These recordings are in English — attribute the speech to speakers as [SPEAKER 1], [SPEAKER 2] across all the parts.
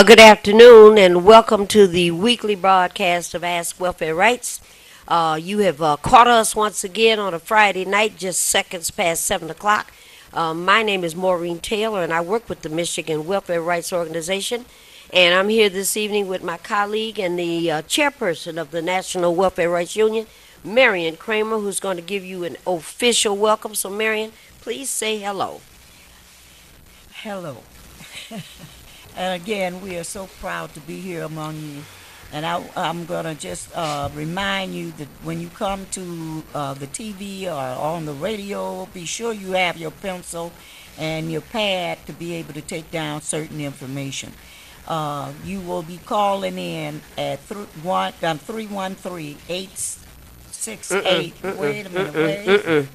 [SPEAKER 1] Good afternoon and welcome to the weekly broadcast of Ask Welfare Rights. You have caught us once again on a Friday night, just seconds past 7 o'clock. My name is Maureen Taylor and I work with the Michigan Welfare Rights Organization. And I'm here this evening with my colleague and the chairperson of the National Welfare Rights Union, Marion Kramer, who's going to give you an official welcome. So Marion, please say hello.
[SPEAKER 2] Hello. And again, we are so proud to be here among you. And I'm going to just remind you that when you come to the TV or on the radio, be sure you have your pencil and your pad to be able to take down certain information. You will be calling in at 313-868. Wait a minute, wait.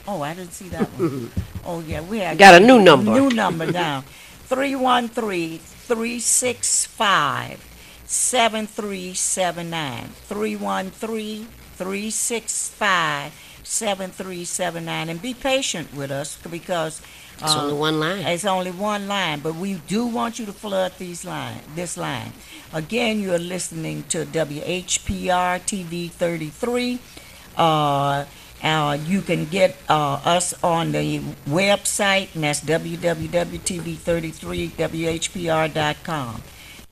[SPEAKER 2] Oh, I didn't see that one. Oh, yeah, we have
[SPEAKER 1] got a new number.
[SPEAKER 2] New number now. 313-365-7379. 313-365-7379. And be patient with us because
[SPEAKER 1] it's only one line.
[SPEAKER 2] It's only one line, but we do want you to flood this line. Again, you are listening to WHPR TV 33. You can get us on the website, and that's www.tv33whpr.com.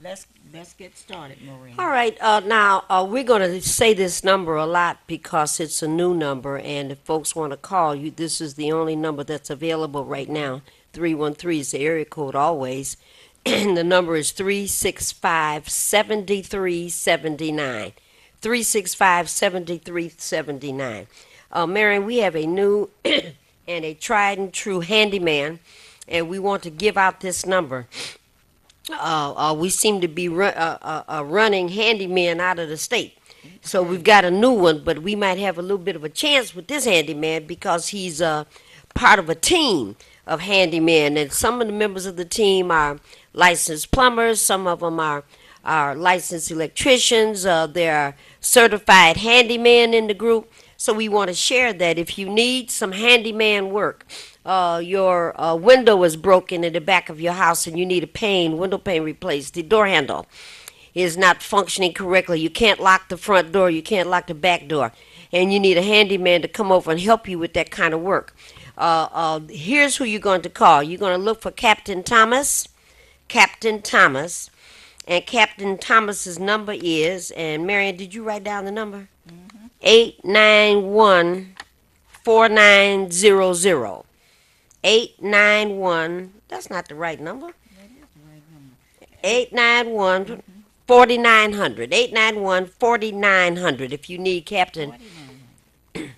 [SPEAKER 2] Let's get started, Maureen.
[SPEAKER 1] All right. Now, we're going to say this number a lot because it's a new number, and if folks want to call you, this is the only number that's available right now. 313 is the area code always, and the number is 365-7379. 365-7379. Marion, we have a new and a tried and true handyman, and we want to give out this number. We seem to be running handyman out of the state. So we've got a new one, but we might have a little bit of a chance with this handyman because he's part of a team of handyman, and some of the members of the team are licensed plumbers, some of them are licensed electricians, there are certified handyman in the group. So we want to share that if you need some handyman work, your window is broken in the back of your house and you need a window pane replaced, the door handle is not functioning correctly, you can't lock the front door, you can't lock the back door, and you need a handyman to come over and help you with that kind of work. Here's who you're going to call. You're going to look for Captain Thomas, and Captain Thomas's number is, and Marion, did you write down the number? 891-4900. 891, that's not the right number. 891-4900. 891-4900 if you need Captain. You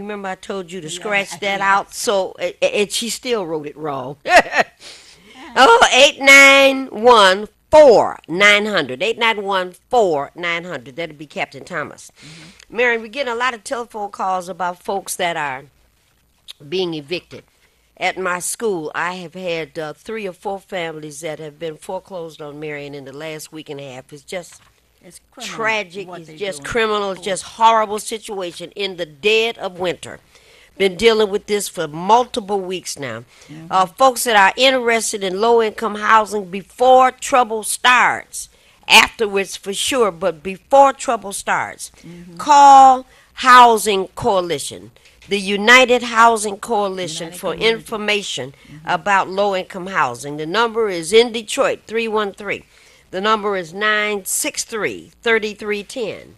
[SPEAKER 1] remember I told you to scratch that out? So, and she still wrote it wrong. 891-4900. 891-4900. That'd be Captain Thomas. Marion, we're getting a lot of telephone calls about folks that are being evicted. At my school, I have had 3 or 4 families that have been foreclosed on, Marion, in the last week and a half. It's just tragic. It's just criminal. It's just horrible situation in the dead of winter. Been dealing with this for multiple weeks now. Folks that are interested in low-income housing before trouble starts, afterwards for sure, but before trouble starts, call Housing Coalition, the United Housing Coalition, for information about low-income housing. The number is in Detroit, 313. The number is 963-3310.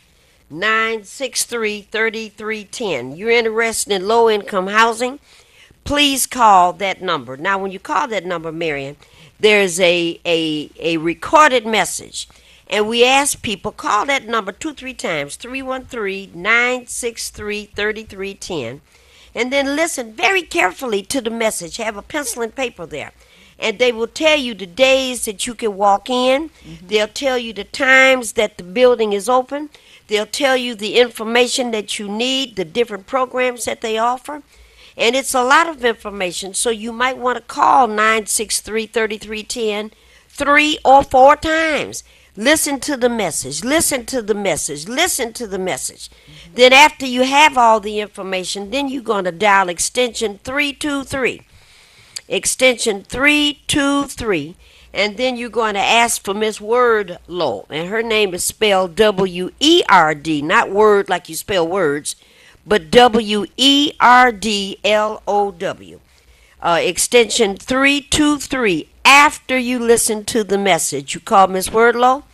[SPEAKER 1] 963-3310. You're interested in low income housing? Please call that number. Now, when you call that number, Marion, there's a recorded message. And we ask people, call that number 2-3 times, 313-963-3310. And then listen very carefully to the message. Have a pencil and paper there. And they will tell you the days that you can walk in. They'll tell you the times that the building is open. They'll tell you the information that you need, the different programs that they offer. And it's a lot of information, so you might want to call 963-3310 3 or 4 times. Listen to the message, listen to the message, listen to the message. Then after you have all the information, then you're going to dial extension 323. Extension 323. And then you're going to ask for Miss Wordlow. And her name is spelled W-E-R-D, not word like you spell words, but W-E-R-D-L-O-W. Extension 323. After you listen to the message, you call Miss Wordlow.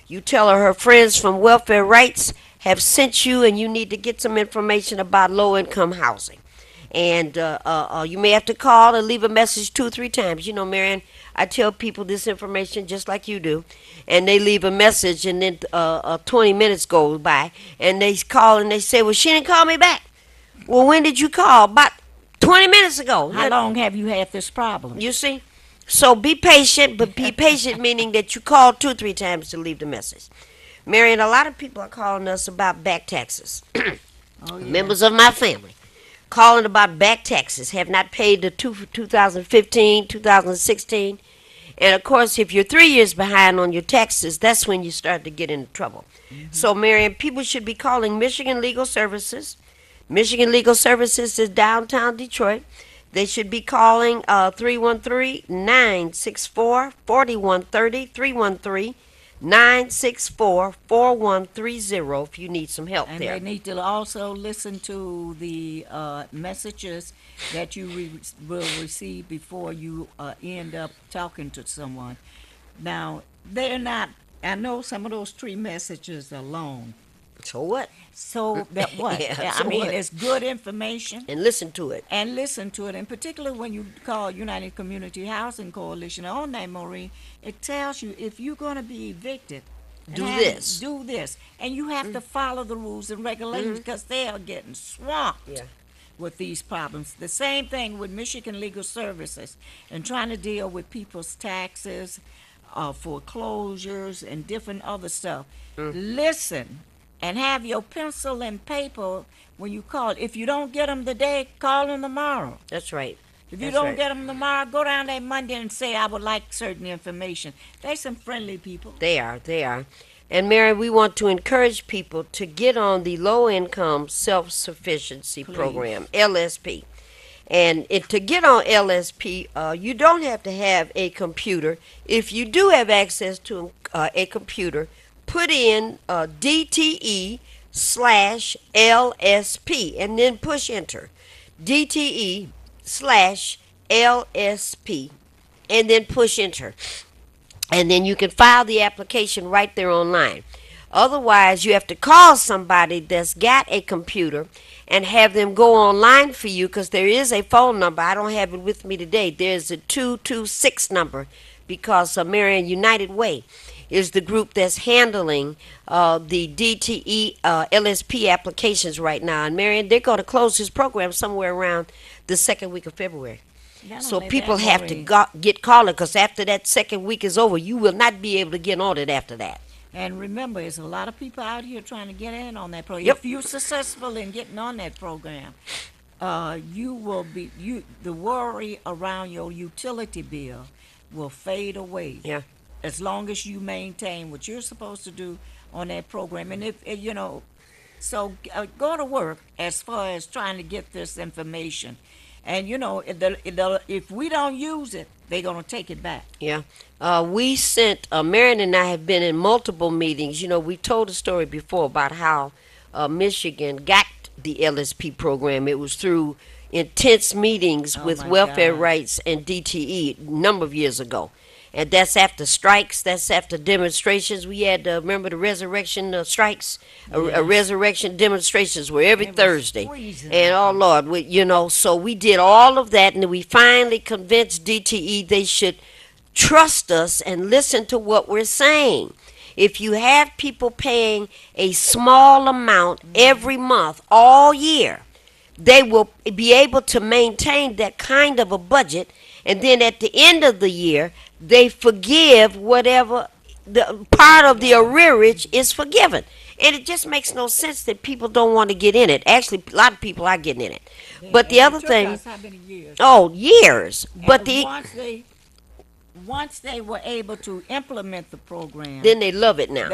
[SPEAKER 1] You tell her friends from Welfare Rights have sent you and you need to get some information about low-income housing. And you may have to call and leave a message 2 or 3 times. You know, Marion, I tell people this information just like you do. And they leave a message and then 20 minutes goes by. And they call and they say, well, she didn't call me back. Well, when did you call? About 20 minutes ago.
[SPEAKER 2] How long have you had this problem?
[SPEAKER 1] You see? So be patient, but be patient meaning that you call 2 or 3 times to leave the message. Marion, a lot of people are calling us about back taxes.
[SPEAKER 2] Oh, yeah.
[SPEAKER 1] Members of my family calling about back taxes, have not paid the 2015, 2016. And of course, if you're 3 years behind on your taxes, that's when you start to get into trouble. So, Marion, people should be calling Michigan Legal Services. Michigan Legal Services is downtown Detroit. They should be calling 313-964-4130, 313-964-4130 if you need some help
[SPEAKER 2] And
[SPEAKER 1] there.
[SPEAKER 2] they need to also listen to the messages that you will receive before you end up talking to someone. Now, they're not, I know some of those 3 messages are long.
[SPEAKER 1] So what?
[SPEAKER 2] So that what?
[SPEAKER 1] Yeah,
[SPEAKER 2] I
[SPEAKER 1] so
[SPEAKER 2] mean,
[SPEAKER 1] what?
[SPEAKER 2] it's good information.
[SPEAKER 1] And listen to it.
[SPEAKER 2] And listen to it. In particular, when you call United Community Housing Coalition on that, Maureen, it tells you if you're going to be evicted, and
[SPEAKER 1] Do
[SPEAKER 2] have-
[SPEAKER 1] this.
[SPEAKER 2] do this, and you have to follow the rules and regulations because they are getting swamped
[SPEAKER 1] Yeah.
[SPEAKER 2] with these problems. The same thing with Michigan Legal Services and trying to deal with people's taxes, foreclosures, and different other stuff. Listen and have your pencil and paper when you call. If you don't get them today, call them tomorrow.
[SPEAKER 1] That's right.
[SPEAKER 2] If you
[SPEAKER 1] That's
[SPEAKER 2] don't
[SPEAKER 1] right.
[SPEAKER 2] get them tomorrow, go down there Monday and say, I would like certain information. They're some friendly people.
[SPEAKER 1] They are. They are. And Mary, we want to encourage people to get on the Low Income Self Sufficiency
[SPEAKER 2] Please.
[SPEAKER 1] Program, LSP. And to get on LSP, you don't have to have a computer. If you do have access to a computer, put in DTE/LSP and then push enter. DTE/LSP and then push enter. And then you can file the application right there online. Otherwise, you have to call somebody that's got a computer and have them go online for you because there is a phone number. I don't have it with me today. There's a 226 number because Marion United Way is the group that's handling the DTE LSP applications right now. And Marion, they're going to close this program somewhere around the second week of February.
[SPEAKER 2] Not
[SPEAKER 1] So
[SPEAKER 2] only
[SPEAKER 1] people
[SPEAKER 2] that,
[SPEAKER 1] have to
[SPEAKER 2] Maureen,
[SPEAKER 1] get calling because after that second week is over, you will not be able to get on it after that.
[SPEAKER 2] And remember, there's a lot of people out here trying to get in on that program.
[SPEAKER 1] Yep.
[SPEAKER 2] If you're successful in getting on that program, you will be the worry around your utility bill will fade away.
[SPEAKER 1] Yeah.
[SPEAKER 2] As long as you maintain what you're supposed to do on that program, and if you know, so go to work as far as trying to get this information. And you know, if we don't use it, they're gonna take it back.
[SPEAKER 1] Yeah. We sent, Marion and I have been in multiple meetings. You know, we told a story before about how Michigan got the LSP program. It was through intense meetings
[SPEAKER 2] Oh,
[SPEAKER 1] with
[SPEAKER 2] my
[SPEAKER 1] Welfare
[SPEAKER 2] God.
[SPEAKER 1] Rights and DTE a number of years ago. and that's after strikes, that's after demonstrations. We had, remember the resurrection strikes,
[SPEAKER 2] Yes.
[SPEAKER 1] resurrection demonstrations were every
[SPEAKER 2] It was
[SPEAKER 1] Thursday.
[SPEAKER 2] freezing
[SPEAKER 1] And
[SPEAKER 2] out
[SPEAKER 1] oh
[SPEAKER 2] there.
[SPEAKER 1] Lord, so we did all of that, and we finally convinced DTE they should trust us and listen to what we're saying. If you have people paying a small amount every month all year, they will be able to maintain that kind of a budget, and then at the end of the year they forgive whatever the part of the arrearage is forgiven. And it just makes no sense that people don't want to get in it. Actually, a lot of people are getting in it. But the
[SPEAKER 2] And it
[SPEAKER 1] other
[SPEAKER 2] took
[SPEAKER 1] thing,
[SPEAKER 2] us how many years?
[SPEAKER 1] oh, years. But
[SPEAKER 2] And
[SPEAKER 1] the
[SPEAKER 2] once they were able to implement the program,
[SPEAKER 1] then they love it now.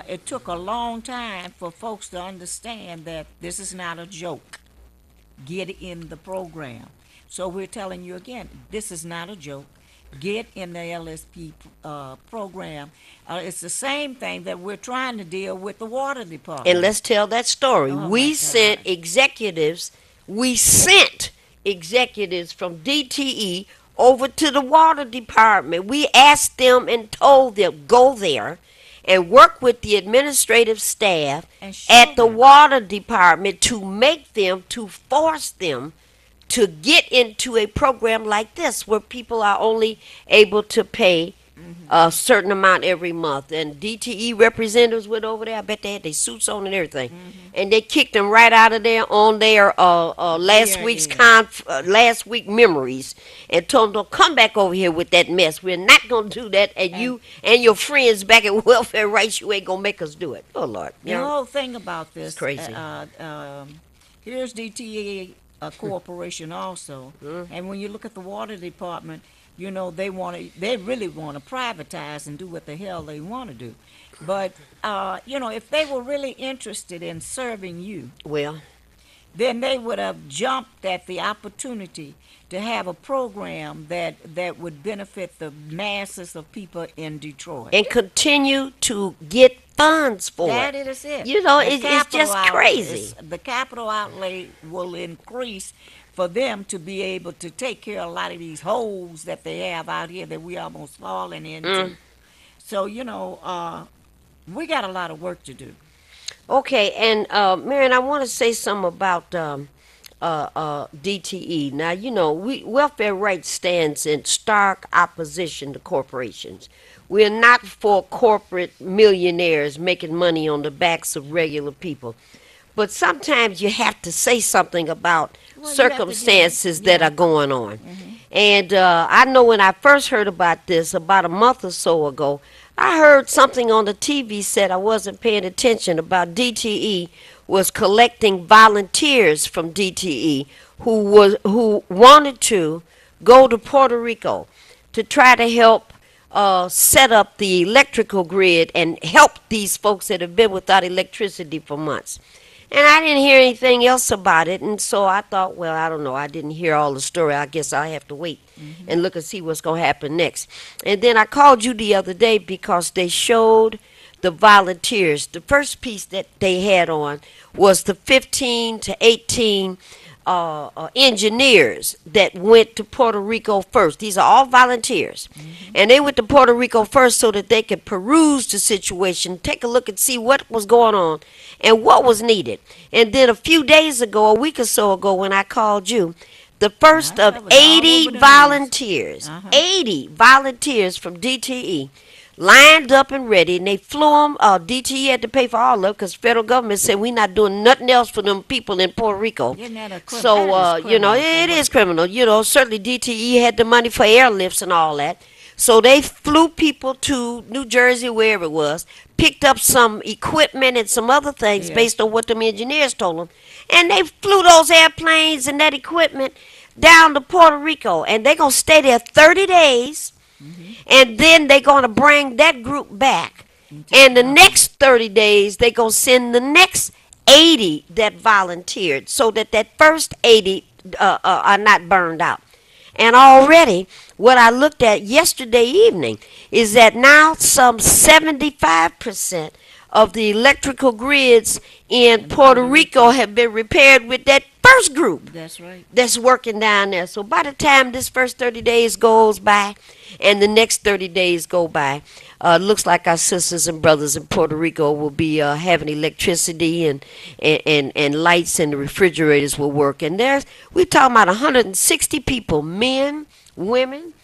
[SPEAKER 2] it took a long time for folks to understand that this is not a joke. Get in the program. So we're telling you again, this is not a joke. Get in the LSP program. It's the same thing that we're trying to deal with the water department.
[SPEAKER 1] And let's tell that story.
[SPEAKER 2] Oh,
[SPEAKER 1] We
[SPEAKER 2] my
[SPEAKER 1] sent
[SPEAKER 2] God.
[SPEAKER 1] executives from DTE over to the water department. We asked them and told them, go there and work with the administrative staff
[SPEAKER 2] And show
[SPEAKER 1] at the
[SPEAKER 2] them.
[SPEAKER 1] water department to force them to get into a program like this where people are only able to pay a certain amount every month. And DTE representatives went over there. I bet they had their suits on and everything. And they kicked them right out of there on their last
[SPEAKER 2] Yeah,
[SPEAKER 1] week's
[SPEAKER 2] yeah.
[SPEAKER 1] last week memories, and told them, don't come back over here with that mess. We're not going to do that. And you and your friends back at Welfare Rights, you ain't going to make us do it. Oh, Lord.
[SPEAKER 2] The whole thing about this,
[SPEAKER 1] crazy.
[SPEAKER 2] Here's DTA corporation also,
[SPEAKER 1] Mm-hmm.
[SPEAKER 2] and when you look at the water department, you know they really want to privatize and do what the hell they want to do. But if they were really interested in serving you,
[SPEAKER 1] Well,
[SPEAKER 2] then they would have jumped at the opportunity to have a program that would benefit the masses of people in Detroit.
[SPEAKER 1] and continue to get funds for
[SPEAKER 2] That
[SPEAKER 1] it.
[SPEAKER 2] is it.
[SPEAKER 1] You know,
[SPEAKER 2] The
[SPEAKER 1] it's
[SPEAKER 2] capital
[SPEAKER 1] just crazy.
[SPEAKER 2] The capital outlay will increase for them to be able to take care of a lot of these holes that they have out here that we almost falling into. So, we got a lot of work to do.
[SPEAKER 1] Okay, and Marion, I want to say something about DTE. Now, welfare rights stands in stark opposition to corporations. We're not for corporate millionaires making money on the backs of regular people. But sometimes you have to say something about
[SPEAKER 2] Well, you have to give-
[SPEAKER 1] circumstances that
[SPEAKER 2] yeah.
[SPEAKER 1] are going on. And I know when I first heard about this about a month or so ago, I heard something on the TV set I wasn't paying attention about. DTE was collecting volunteers from DTE who wanted to go to Puerto Rico to try to help set up the electrical grid and help these folks that have been without electricity for months. And I didn't hear anything else about it, and so I thought, well, I don't know. I didn't hear all the story. I guess I have to wait and look and see what's going to happen next. And then I called you the other day because they showed the volunteers. The first piece that they had on was the 15 to 18 engineers that went to Puerto Rico first. These are all volunteers. And they went to Puerto Rico first so that they could peruse the situation, take a look and see what was going on and what was needed. And then a few days ago, a week or so ago, when I called you, the first
[SPEAKER 2] That
[SPEAKER 1] of
[SPEAKER 2] was all
[SPEAKER 1] 80
[SPEAKER 2] over the news.
[SPEAKER 1] volunteers, 80 volunteers from DTE lined up and ready, and they flew them. DTE had to pay for all of it because federal government said we're not doing nothing else for them people in Puerto Rico.
[SPEAKER 2] Isn't that a
[SPEAKER 1] So,
[SPEAKER 2] that is criminal.
[SPEAKER 1] it is criminal. Certainly DTE had the money for airlifts and all that. So they flew people to New Jersey, wherever it was, picked up some equipment and some other things
[SPEAKER 2] Yeah.
[SPEAKER 1] based on what them engineers told them. And they flew those airplanes and that equipment down to Puerto Rico. And they're going to stay there 30 days. And then they're going to bring that group back. And the next 30 days, they're going to send the next 80 that volunteered so that first 80 are not burned out. And already, what I looked at yesterday evening is that now some 75% of the electrical grids in Puerto Rico have been repaired with that first group
[SPEAKER 2] That's right.
[SPEAKER 1] that's working down there. So by the time this first 30 days goes by and the next 30 days go by, looks like our sisters and brothers in Puerto Rico will be having electricity and lights, and the refrigerators will work. And we're talking about 160 people, men, women.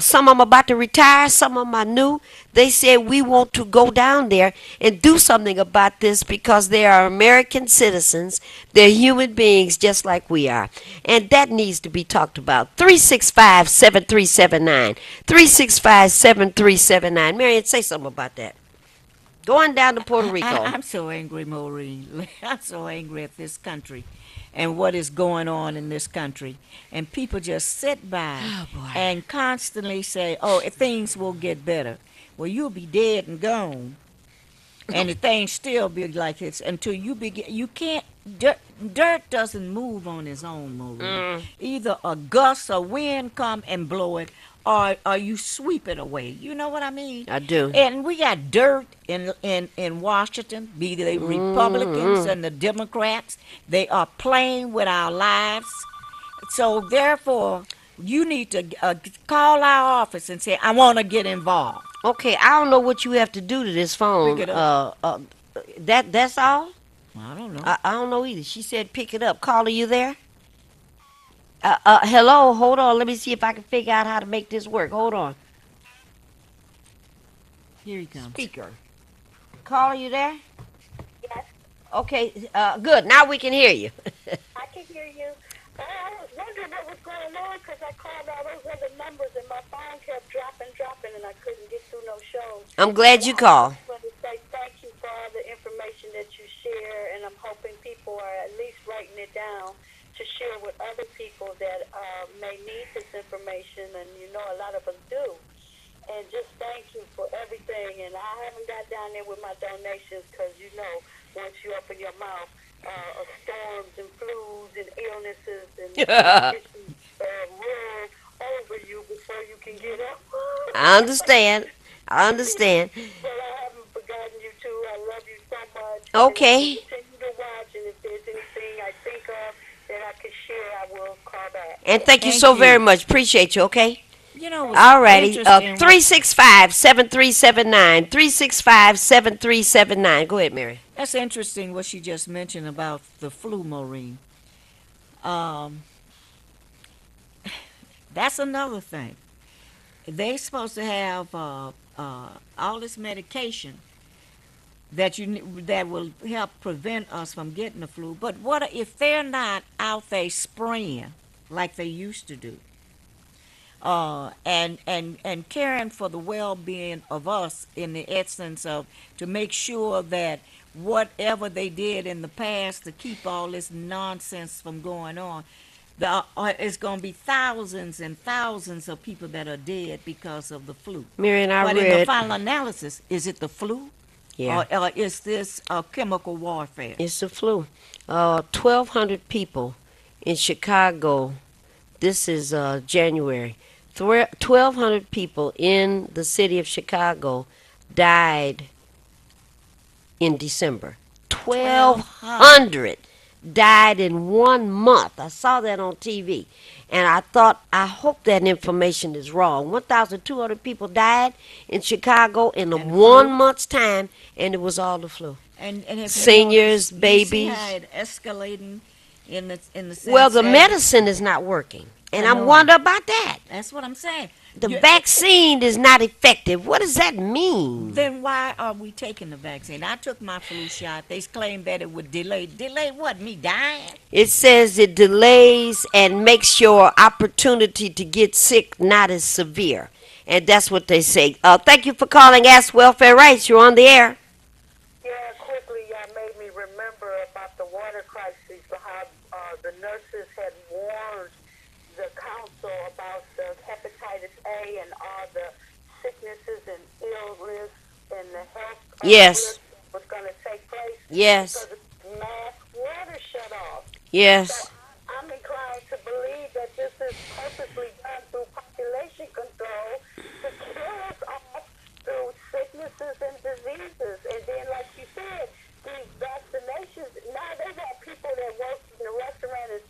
[SPEAKER 1] Some of them about to retire, some of them are new. They said we want to go down there and do something about this because they are American citizens. They're human beings just like we are. And that needs to be talked about. 365-7379. 365-7379. Marion, say something about that. Going down to Puerto Rico.
[SPEAKER 2] I'm so angry, Maureen. I'm so angry at this country and what is going on in this country. And people just sit by
[SPEAKER 1] Oh, boy.
[SPEAKER 2] and constantly say, oh, things will get better. Well, you'll be dead and gone. And the things still be like this until you begin. You can't. Dirt doesn't move on its own, Maureen. Either a gust of wind come and blow it, or you sweep it away. You know what I mean?
[SPEAKER 1] I do.
[SPEAKER 2] And we got dirt in Washington, be they Republicans and the Democrats. They are playing with our lives. So therefore, you need to call our office and say, I want to get involved.
[SPEAKER 1] Okay, I don't know what you have to do to this phone.
[SPEAKER 2] Pick it up.
[SPEAKER 1] That's all?
[SPEAKER 2] I don't know.
[SPEAKER 1] I don't know either. She said pick it up. Caller, you there? Hello, hold on. Let me see if I can figure out how to make this work. Hold on.
[SPEAKER 2] Here he comes.
[SPEAKER 1] Speaker. Caller, you there?
[SPEAKER 3] Yes,
[SPEAKER 1] Okay, good. Now we can hear you.
[SPEAKER 3] I can hear you. I was wondering what was going on because I called all those other numbers and my phone kept dropping, and I couldn't get through no shows.
[SPEAKER 1] I'm glad you called.
[SPEAKER 3] I just want to say thank you for all the information that you share, and I'm hoping people are at least writing it down to share with other people that may need this information, and you know a lot of us do. And just thank you for everything. And I haven't got down there with my donations because, you know, once you open your mouth, storms and flus and illnesses and roll over you before you can get up.
[SPEAKER 1] I understand. I understand.
[SPEAKER 3] But I haven't forgotten you too. I love you so much.
[SPEAKER 1] Okay.
[SPEAKER 3] And I continue to watch, and if there's anything I think of that I can share, I will call back.
[SPEAKER 1] And thank you
[SPEAKER 2] Thank
[SPEAKER 1] so
[SPEAKER 2] you.
[SPEAKER 1] very much. Appreciate you, okay?
[SPEAKER 2] You know what's
[SPEAKER 1] All righty.
[SPEAKER 2] interesting?
[SPEAKER 1] 365-7379. 365-7379. Go ahead, Mary.
[SPEAKER 2] That's interesting what she just mentioned about the flu, Maureen. That's another thing. They're supposed to have all this medication that will help prevent us from getting the flu. But what if they're not out there spraying like they used to do? And caring for the well-being of us in the essence of to make sure that whatever they did in the past to keep all this nonsense from going on, it's going to be thousands and thousands of people that are dead because of the flu.
[SPEAKER 1] Mary, I
[SPEAKER 2] But in the
[SPEAKER 1] read.
[SPEAKER 2] final analysis, is it the flu?
[SPEAKER 1] Yeah.
[SPEAKER 2] Or is this chemical warfare?
[SPEAKER 1] It's the flu. 1,200 people in Chicago. This is January. 1,200 people in the city of Chicago died in December. 1,200 died in 1 month. I saw that on TV. And I thought, I hope that information is wrong. 1,200 people died in Chicago in a
[SPEAKER 2] And
[SPEAKER 1] 1
[SPEAKER 2] flu?
[SPEAKER 1] month's time, and it was all the flu.
[SPEAKER 2] And have you
[SPEAKER 1] Seniors,
[SPEAKER 2] noticed- you see
[SPEAKER 1] babies.
[SPEAKER 2] how it escalating in the sense
[SPEAKER 1] Well, the
[SPEAKER 2] that-
[SPEAKER 1] medicine is not working. And
[SPEAKER 2] I
[SPEAKER 1] I'm
[SPEAKER 2] know.
[SPEAKER 1] wondering about that.
[SPEAKER 2] That's what I'm saying.
[SPEAKER 1] The
[SPEAKER 2] You-
[SPEAKER 1] vaccine is not effective. What does that mean?
[SPEAKER 2] Then why are we taking the vaccine? I took my flu shot. They claimed that it would delay what? Me dying?
[SPEAKER 1] It says it delays and makes your opportunity to get sick not as severe. And that's what they say. Thank you for calling Ask Welfare Rights. You're on the air.
[SPEAKER 3] Yeah, quickly, made me remember about the water crisis, how the nurses had warned the council about the hepatitis A and all the sicknesses and illness and the health
[SPEAKER 1] Yes.
[SPEAKER 3] risk was going to take place
[SPEAKER 1] Yes.
[SPEAKER 3] because the mass water shut off.
[SPEAKER 1] Yes.
[SPEAKER 3] So I'm inclined to believe that this is purposely done through population control to kill us off through sicknesses and diseases. And then, like you said, these vaccinations, now they got people that work in the restaurant and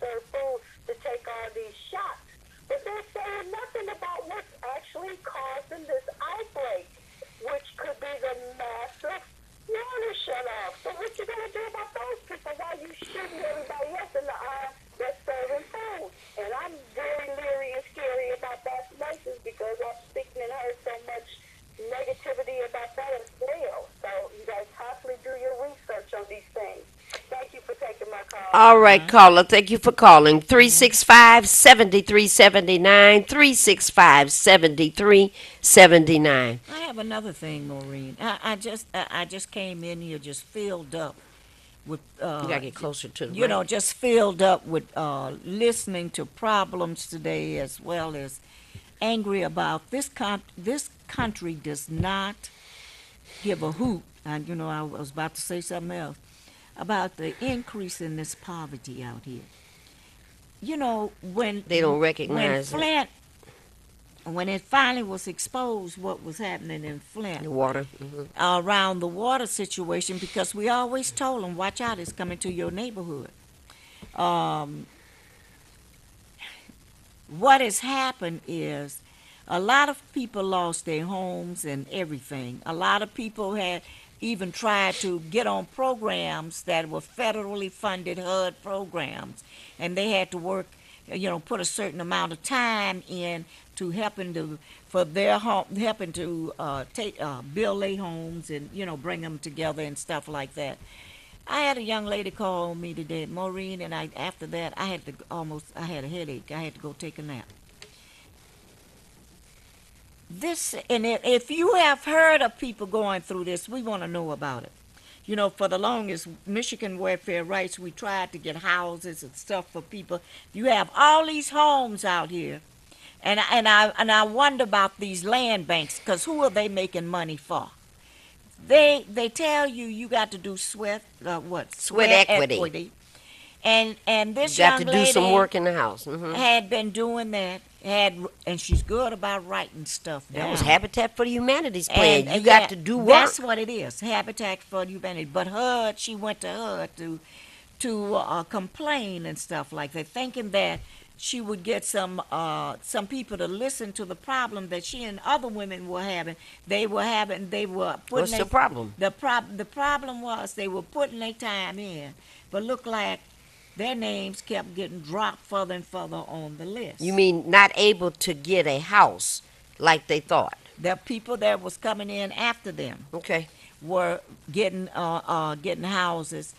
[SPEAKER 1] All right, caller. Thank you for calling. 365-7379. 365-7379.
[SPEAKER 2] I have another thing, Maureen. I just came in here just filled up with
[SPEAKER 1] You gotta get closer to the
[SPEAKER 2] you know,
[SPEAKER 1] mic.
[SPEAKER 2] just filled up with listening to problems today, as well as angry about this country does not give a hoot. And I was about to say something else about the increase in this poverty out here. When
[SPEAKER 1] They don't
[SPEAKER 2] when
[SPEAKER 1] recognize it.
[SPEAKER 2] Flint, when it finally was exposed what was happening in Flint
[SPEAKER 1] The water. Hmm.
[SPEAKER 2] around the water situation, because we always told them, watch out, it's coming to your neighborhood. Um, what has happened is a lot of people lost their homes and everything. A lot of people had even tried to get on programs that were federally funded HUD programs, and they had to work, put a certain amount of time in to helping to for their home, helping to take build their homes and bring them together and stuff like that. I had a young lady call me today, Maureen, and after that I had a headache. I had to go take a nap. If you have heard of people going through this, we want to know about it. For the longest, Michigan Welfare Rights, we tried to get houses and stuff for people. You have all these homes out here, and I wonder about these land banks, because who are they making money for? They tell you got to do
[SPEAKER 1] Sweat equity.
[SPEAKER 2] and
[SPEAKER 1] You
[SPEAKER 2] this
[SPEAKER 1] got
[SPEAKER 2] young
[SPEAKER 1] to do some
[SPEAKER 2] lady
[SPEAKER 1] work in the house. Hmm.
[SPEAKER 2] had been doing that, and she's good about writing stuff down.
[SPEAKER 1] That was Habitat for the Humanities plan. You
[SPEAKER 2] yeah,
[SPEAKER 1] got to do work.
[SPEAKER 2] That's what it is, Habitat for Humanity. But HUD, she went to HUD to complain and stuff like that, thinking that she would get some people to listen to the problem that she and other women were having. They were putting
[SPEAKER 1] What's the problem?
[SPEAKER 2] the problem was they were putting their time in, but looked like their names kept getting dropped further and further on the list.
[SPEAKER 1] You mean not able to get a house like they thought?
[SPEAKER 2] The people that was coming in after them
[SPEAKER 1] Okay.
[SPEAKER 2] were getting houses,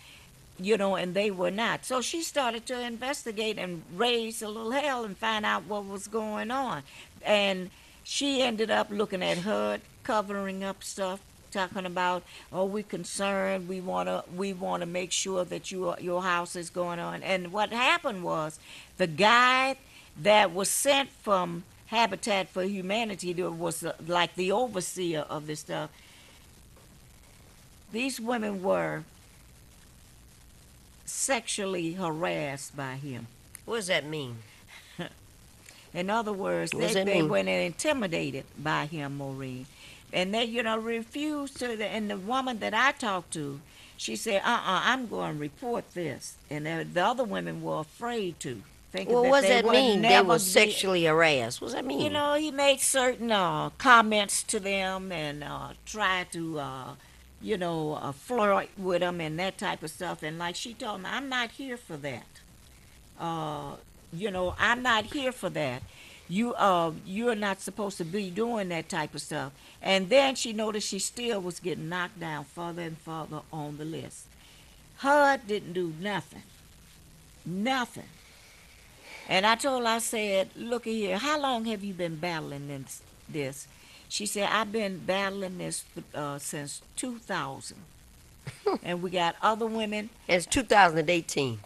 [SPEAKER 2] and they were not. So she started to investigate and raise a little hell and find out what was going on. And she ended up looking at HUD covering up stuff, talking about, oh, we're concerned, we wanna make sure that your house is going on. And what happened was the guy that was sent from Habitat for Humanity was like the overseer of this stuff. These women were sexually harassed by him.
[SPEAKER 1] What does that mean?
[SPEAKER 2] In other words,
[SPEAKER 1] What does
[SPEAKER 2] they
[SPEAKER 1] that mean?
[SPEAKER 2] were intimidated by him, Maureen. And they, refused to. And the woman that I talked to, she said, I'm going to report this. And the other women were afraid to. Thinking
[SPEAKER 1] Well,
[SPEAKER 2] that
[SPEAKER 1] what does
[SPEAKER 2] they
[SPEAKER 1] that
[SPEAKER 2] would
[SPEAKER 1] mean? They
[SPEAKER 2] never
[SPEAKER 1] were
[SPEAKER 2] be-
[SPEAKER 1] sexually harassed. What does that mean?
[SPEAKER 2] He made certain comments to them and tried to, flirt with them and that type of stuff. And like she told me, I'm not here for that. I'm not here for that. You're not supposed to be doing that type of stuff. And then she noticed she still was getting knocked down further and further on the list. HUD didn't do nothing. Nothing. And I told her, I said, look here, how long have you been battling this? She said, I've been battling this since 2000. And we got other women.
[SPEAKER 1] It's 2018.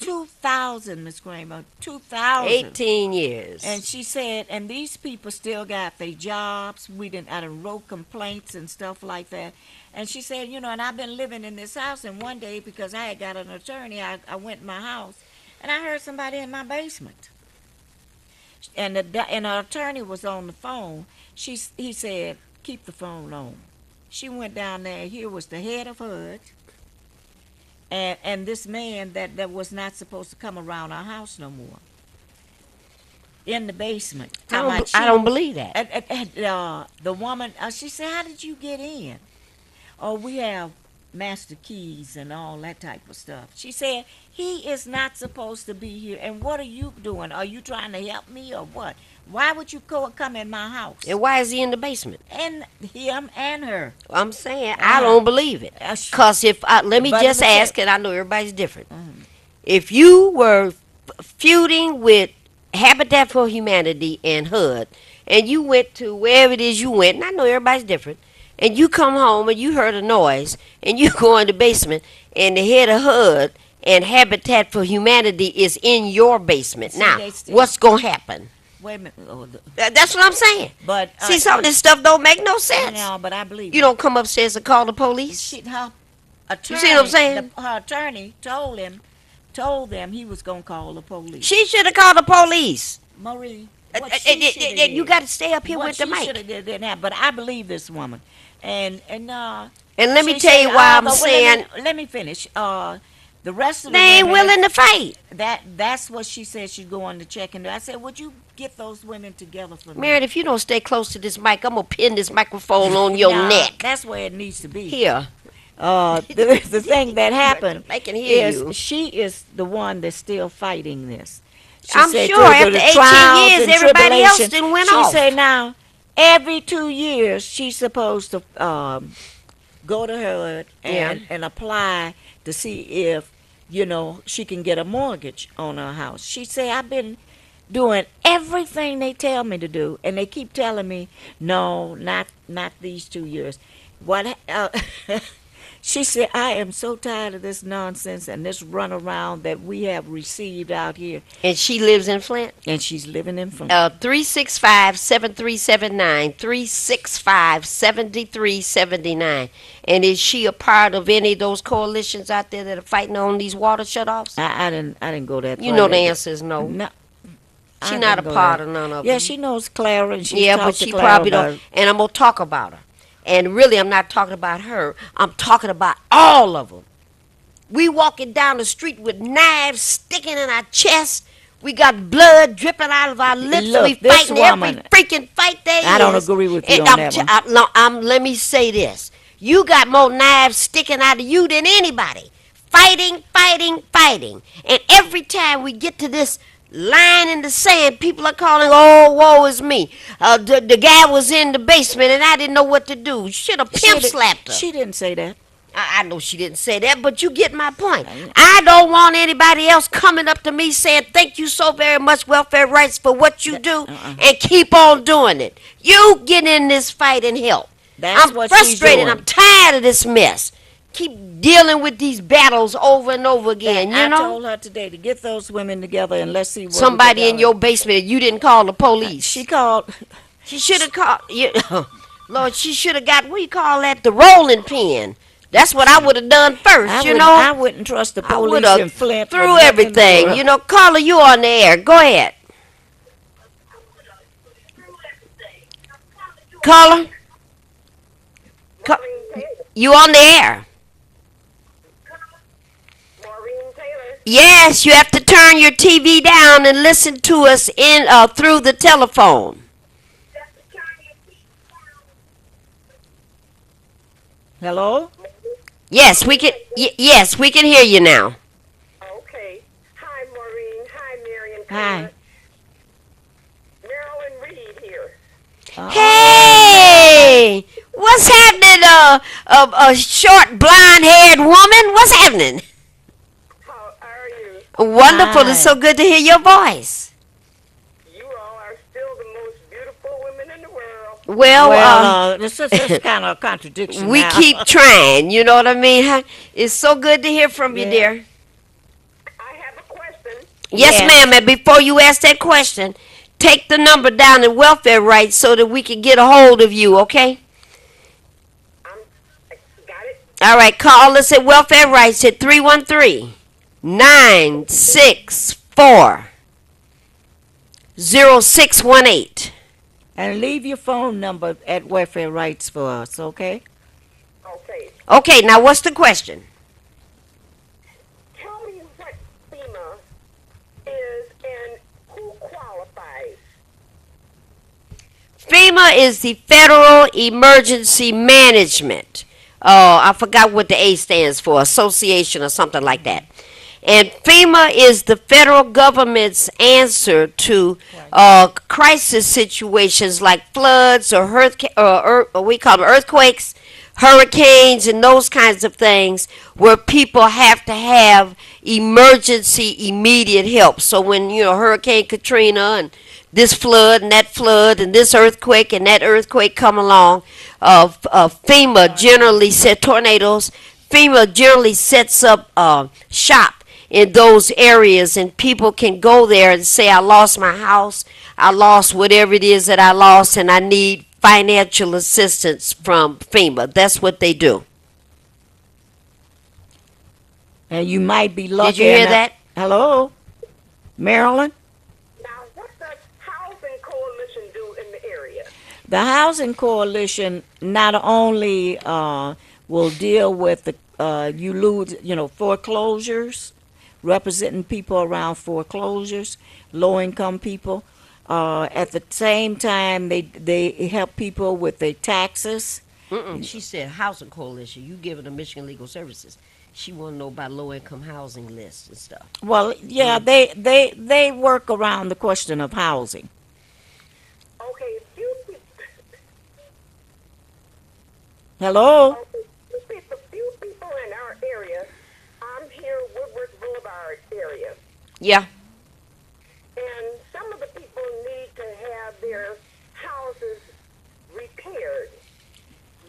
[SPEAKER 2] 2,000, Miss Kramer, 2,000.
[SPEAKER 1] 18 years.
[SPEAKER 2] And she said, and these people still got their jobs. I done wrote complaints and stuff like that. And she said, and I've been living in this house. And one day, because I had got an attorney, I went in my house, and I heard somebody in my basement. And the attorney was on the phone. He said, keep the phone on. She went down there. Here was the head of HUD. And this man that was not supposed to come around our house no more. In the basement.
[SPEAKER 1] I don't believe that.
[SPEAKER 2] The woman, she said, how did you get in? Oh, we have master keys and all that type of stuff. She said, he is not supposed to be here. And what are you doing? Are you trying to help me or what? Why would you come in my house?
[SPEAKER 1] And why is he in the basement?
[SPEAKER 2] And him and her.
[SPEAKER 1] I'm saying I don't believe it. Because let me
[SPEAKER 2] But
[SPEAKER 1] just
[SPEAKER 2] let me
[SPEAKER 1] ask, and I know everybody's different. If you were feuding with Habitat for Humanity and HUD, and you went to wherever it is you went, and I know everybody's different, and you come home and you heard a noise, and you go in the basement, and the head of HUD and Habitat for Humanity is in your basement.
[SPEAKER 2] See,
[SPEAKER 1] Now,
[SPEAKER 2] they still-
[SPEAKER 1] what's going to happen?
[SPEAKER 2] Wait a minute. Oh,
[SPEAKER 1] That's what I'm saying.
[SPEAKER 2] but
[SPEAKER 1] See, some of this stuff don't make no sense.
[SPEAKER 2] No, but I believe
[SPEAKER 1] You don't come upstairs and call the police.
[SPEAKER 2] Her attorney,
[SPEAKER 1] see what I'm saying?
[SPEAKER 2] Her attorney told them he was gonna call the police.
[SPEAKER 1] She should have called the police.
[SPEAKER 2] Marie,
[SPEAKER 1] You got to stay up here with the mic.
[SPEAKER 2] Didn't have, but I believe this woman, and
[SPEAKER 1] And let me
[SPEAKER 2] she
[SPEAKER 1] tell you
[SPEAKER 2] said,
[SPEAKER 1] why I'm
[SPEAKER 2] well,
[SPEAKER 1] saying
[SPEAKER 2] Let me finish. The rest of the
[SPEAKER 1] they ain't
[SPEAKER 2] women,
[SPEAKER 1] willing to fight.
[SPEAKER 2] That's what she said she'd go on to check into. I said, would you get those women together for me?
[SPEAKER 1] Meredith, if you don't stay close to this mic, I'm going to pin this microphone on your
[SPEAKER 2] Nah,
[SPEAKER 1] neck.
[SPEAKER 2] That's where it needs to be.
[SPEAKER 1] Here.
[SPEAKER 2] The thing that happened
[SPEAKER 1] I can hear
[SPEAKER 2] is
[SPEAKER 1] you.
[SPEAKER 2] she is the one that's still fighting this. She
[SPEAKER 1] I'm
[SPEAKER 2] said
[SPEAKER 1] sure
[SPEAKER 2] through
[SPEAKER 1] after
[SPEAKER 2] the
[SPEAKER 1] 18
[SPEAKER 2] trials
[SPEAKER 1] years,
[SPEAKER 2] and
[SPEAKER 1] everybody else
[SPEAKER 2] tribulation,
[SPEAKER 1] done went
[SPEAKER 2] she
[SPEAKER 1] off.
[SPEAKER 2] said now, every 2 years, she's supposed to go to HUD and apply to see if, she can get a mortgage on her house. She said, I've been doing everything they tell me to do, and they keep telling me, no, not these 2 years. What? She said, I am so tired of this nonsense and this runaround that we have received out here.
[SPEAKER 1] And she lives in Flint.
[SPEAKER 2] And she's living in Flint.
[SPEAKER 1] 365-7379, 365-7379. And is she a part of any of those coalitions out there that are fighting on these water shutoffs?
[SPEAKER 2] I didn't go that far.
[SPEAKER 1] You know the answer is no.
[SPEAKER 2] No.
[SPEAKER 1] She's
[SPEAKER 2] I
[SPEAKER 1] not a
[SPEAKER 2] didn't go
[SPEAKER 1] part
[SPEAKER 2] there.
[SPEAKER 1] of none of
[SPEAKER 2] Yeah,
[SPEAKER 1] them.
[SPEAKER 2] she knows Clara, and she's
[SPEAKER 1] Yeah,
[SPEAKER 2] talked
[SPEAKER 1] but
[SPEAKER 2] to
[SPEAKER 1] she
[SPEAKER 2] Clara
[SPEAKER 1] probably
[SPEAKER 2] about
[SPEAKER 1] don't. And I'm going to talk about her. And really, I'm not talking about her. I'm talking about all of them. We walking down the street with knives sticking in our chest. We got blood dripping out of our lips.
[SPEAKER 2] Look,
[SPEAKER 1] we
[SPEAKER 2] this
[SPEAKER 1] fighting every
[SPEAKER 2] woman-
[SPEAKER 1] freaking fight there
[SPEAKER 2] I don't
[SPEAKER 1] is.
[SPEAKER 2] agree with you
[SPEAKER 1] And
[SPEAKER 2] on that one.
[SPEAKER 1] let me say this. You got more knives sticking out of you than anybody. Fighting, fighting, fighting. And every time we get to this line in the sand, people are calling, oh, woe is me. The guy was in the basement and I didn't know what to do. Should have pimp slapped her.
[SPEAKER 2] She didn't say that.
[SPEAKER 1] I know she didn't say that, but you get my point. I don't want anybody else coming up to me saying, thank you so very much, Welfare Rights, for what you do, and keep on doing it. You get in this fight and help.
[SPEAKER 2] That's
[SPEAKER 1] I'm
[SPEAKER 2] what she's
[SPEAKER 1] frustrated.
[SPEAKER 2] doing.
[SPEAKER 1] I'm tired of this mess. Keep dealing with these battles over and over again, you
[SPEAKER 2] I
[SPEAKER 1] know?
[SPEAKER 2] told her today to get those women together and let's see what
[SPEAKER 1] Somebody in your basement, you didn't call the police.
[SPEAKER 2] She called.
[SPEAKER 1] She should have called, Lord, she should have got, what do you call that, the rolling pin. That's what I would have done first,
[SPEAKER 2] I wouldn't trust the
[SPEAKER 1] I would
[SPEAKER 2] police in
[SPEAKER 1] have
[SPEAKER 2] Flint.
[SPEAKER 1] through
[SPEAKER 2] with nothing
[SPEAKER 1] everything.
[SPEAKER 2] but-
[SPEAKER 1] You know, Carla, you on the air. Go ahead. Carla? You on the air.
[SPEAKER 3] Maureen Taylor.
[SPEAKER 1] Yes, you have to turn your TV down and listen to us through the telephone.
[SPEAKER 2] Hello?
[SPEAKER 1] Yes, we can. Yes, we can hear you now.
[SPEAKER 3] Okay. Hi, Maureen. Hi, Marion.
[SPEAKER 2] Hi.
[SPEAKER 3] Marilyn Reed here.
[SPEAKER 1] Hey, what's happening? A short, blonde-haired woman. What's happening?
[SPEAKER 3] How are you?
[SPEAKER 1] Wonderful.
[SPEAKER 2] Hi.
[SPEAKER 1] It's so good to hear your voice.
[SPEAKER 3] You all are still the most beautiful women in the world.
[SPEAKER 1] Well,
[SPEAKER 2] this is kind of a contradiction.
[SPEAKER 1] we
[SPEAKER 2] now.
[SPEAKER 1] keep trying. You know what I mean? Huh? It's so good to hear from you,
[SPEAKER 2] Yeah.
[SPEAKER 3] I
[SPEAKER 1] dear.
[SPEAKER 3] have a question.
[SPEAKER 1] Yes,
[SPEAKER 2] Yes.
[SPEAKER 1] ma'am. And before you ask that question, take the number down in Welfare Rights so that we can get a hold of you, okay?
[SPEAKER 3] I got it.
[SPEAKER 1] All right, call us at Welfare Rights at 313-964-0618.
[SPEAKER 2] And leave your phone number at Welfare Rights for us, okay?
[SPEAKER 3] Okay.
[SPEAKER 1] Okay, now what's the question?
[SPEAKER 3] Tell me what FEMA is and who qualifies.
[SPEAKER 1] FEMA is the Federal Emergency Management. I forgot what the A stands for, association or something like that. And FEMA is the federal government's answer to crisis situations like floods or we call them earthquakes, hurricanes and those kinds of things where people have to have emergency immediate help. So when, Hurricane Katrina and this flood and that flood and this earthquake and that earthquake come along, FEMA generally set tornadoes. FEMA generally sets up shop in those areas, and people can go there and say, I lost my house, I lost whatever it is that I lost, and I need financial assistance from FEMA. That's what they do.
[SPEAKER 2] And you might be lucky.
[SPEAKER 1] Did you hear that?
[SPEAKER 2] Hello, Marilyn?
[SPEAKER 3] Now, what does Housing Coalition do in the area?
[SPEAKER 2] The Housing Coalition not only will deal with the foreclosures, representing people around foreclosures, low-income people. At the same time, they help people with their taxes.
[SPEAKER 1] She said Housing Coalition. You giving them Michigan Legal Services. She want to know about low-income housing lists and stuff.
[SPEAKER 2] Well, yeah, they work around the question of housing.
[SPEAKER 3] Okay,
[SPEAKER 2] Hello?
[SPEAKER 3] few people in our area. I'm here, Woodward Boulevard area.
[SPEAKER 1] Yeah.
[SPEAKER 3] And some of the people need to have their houses repaired.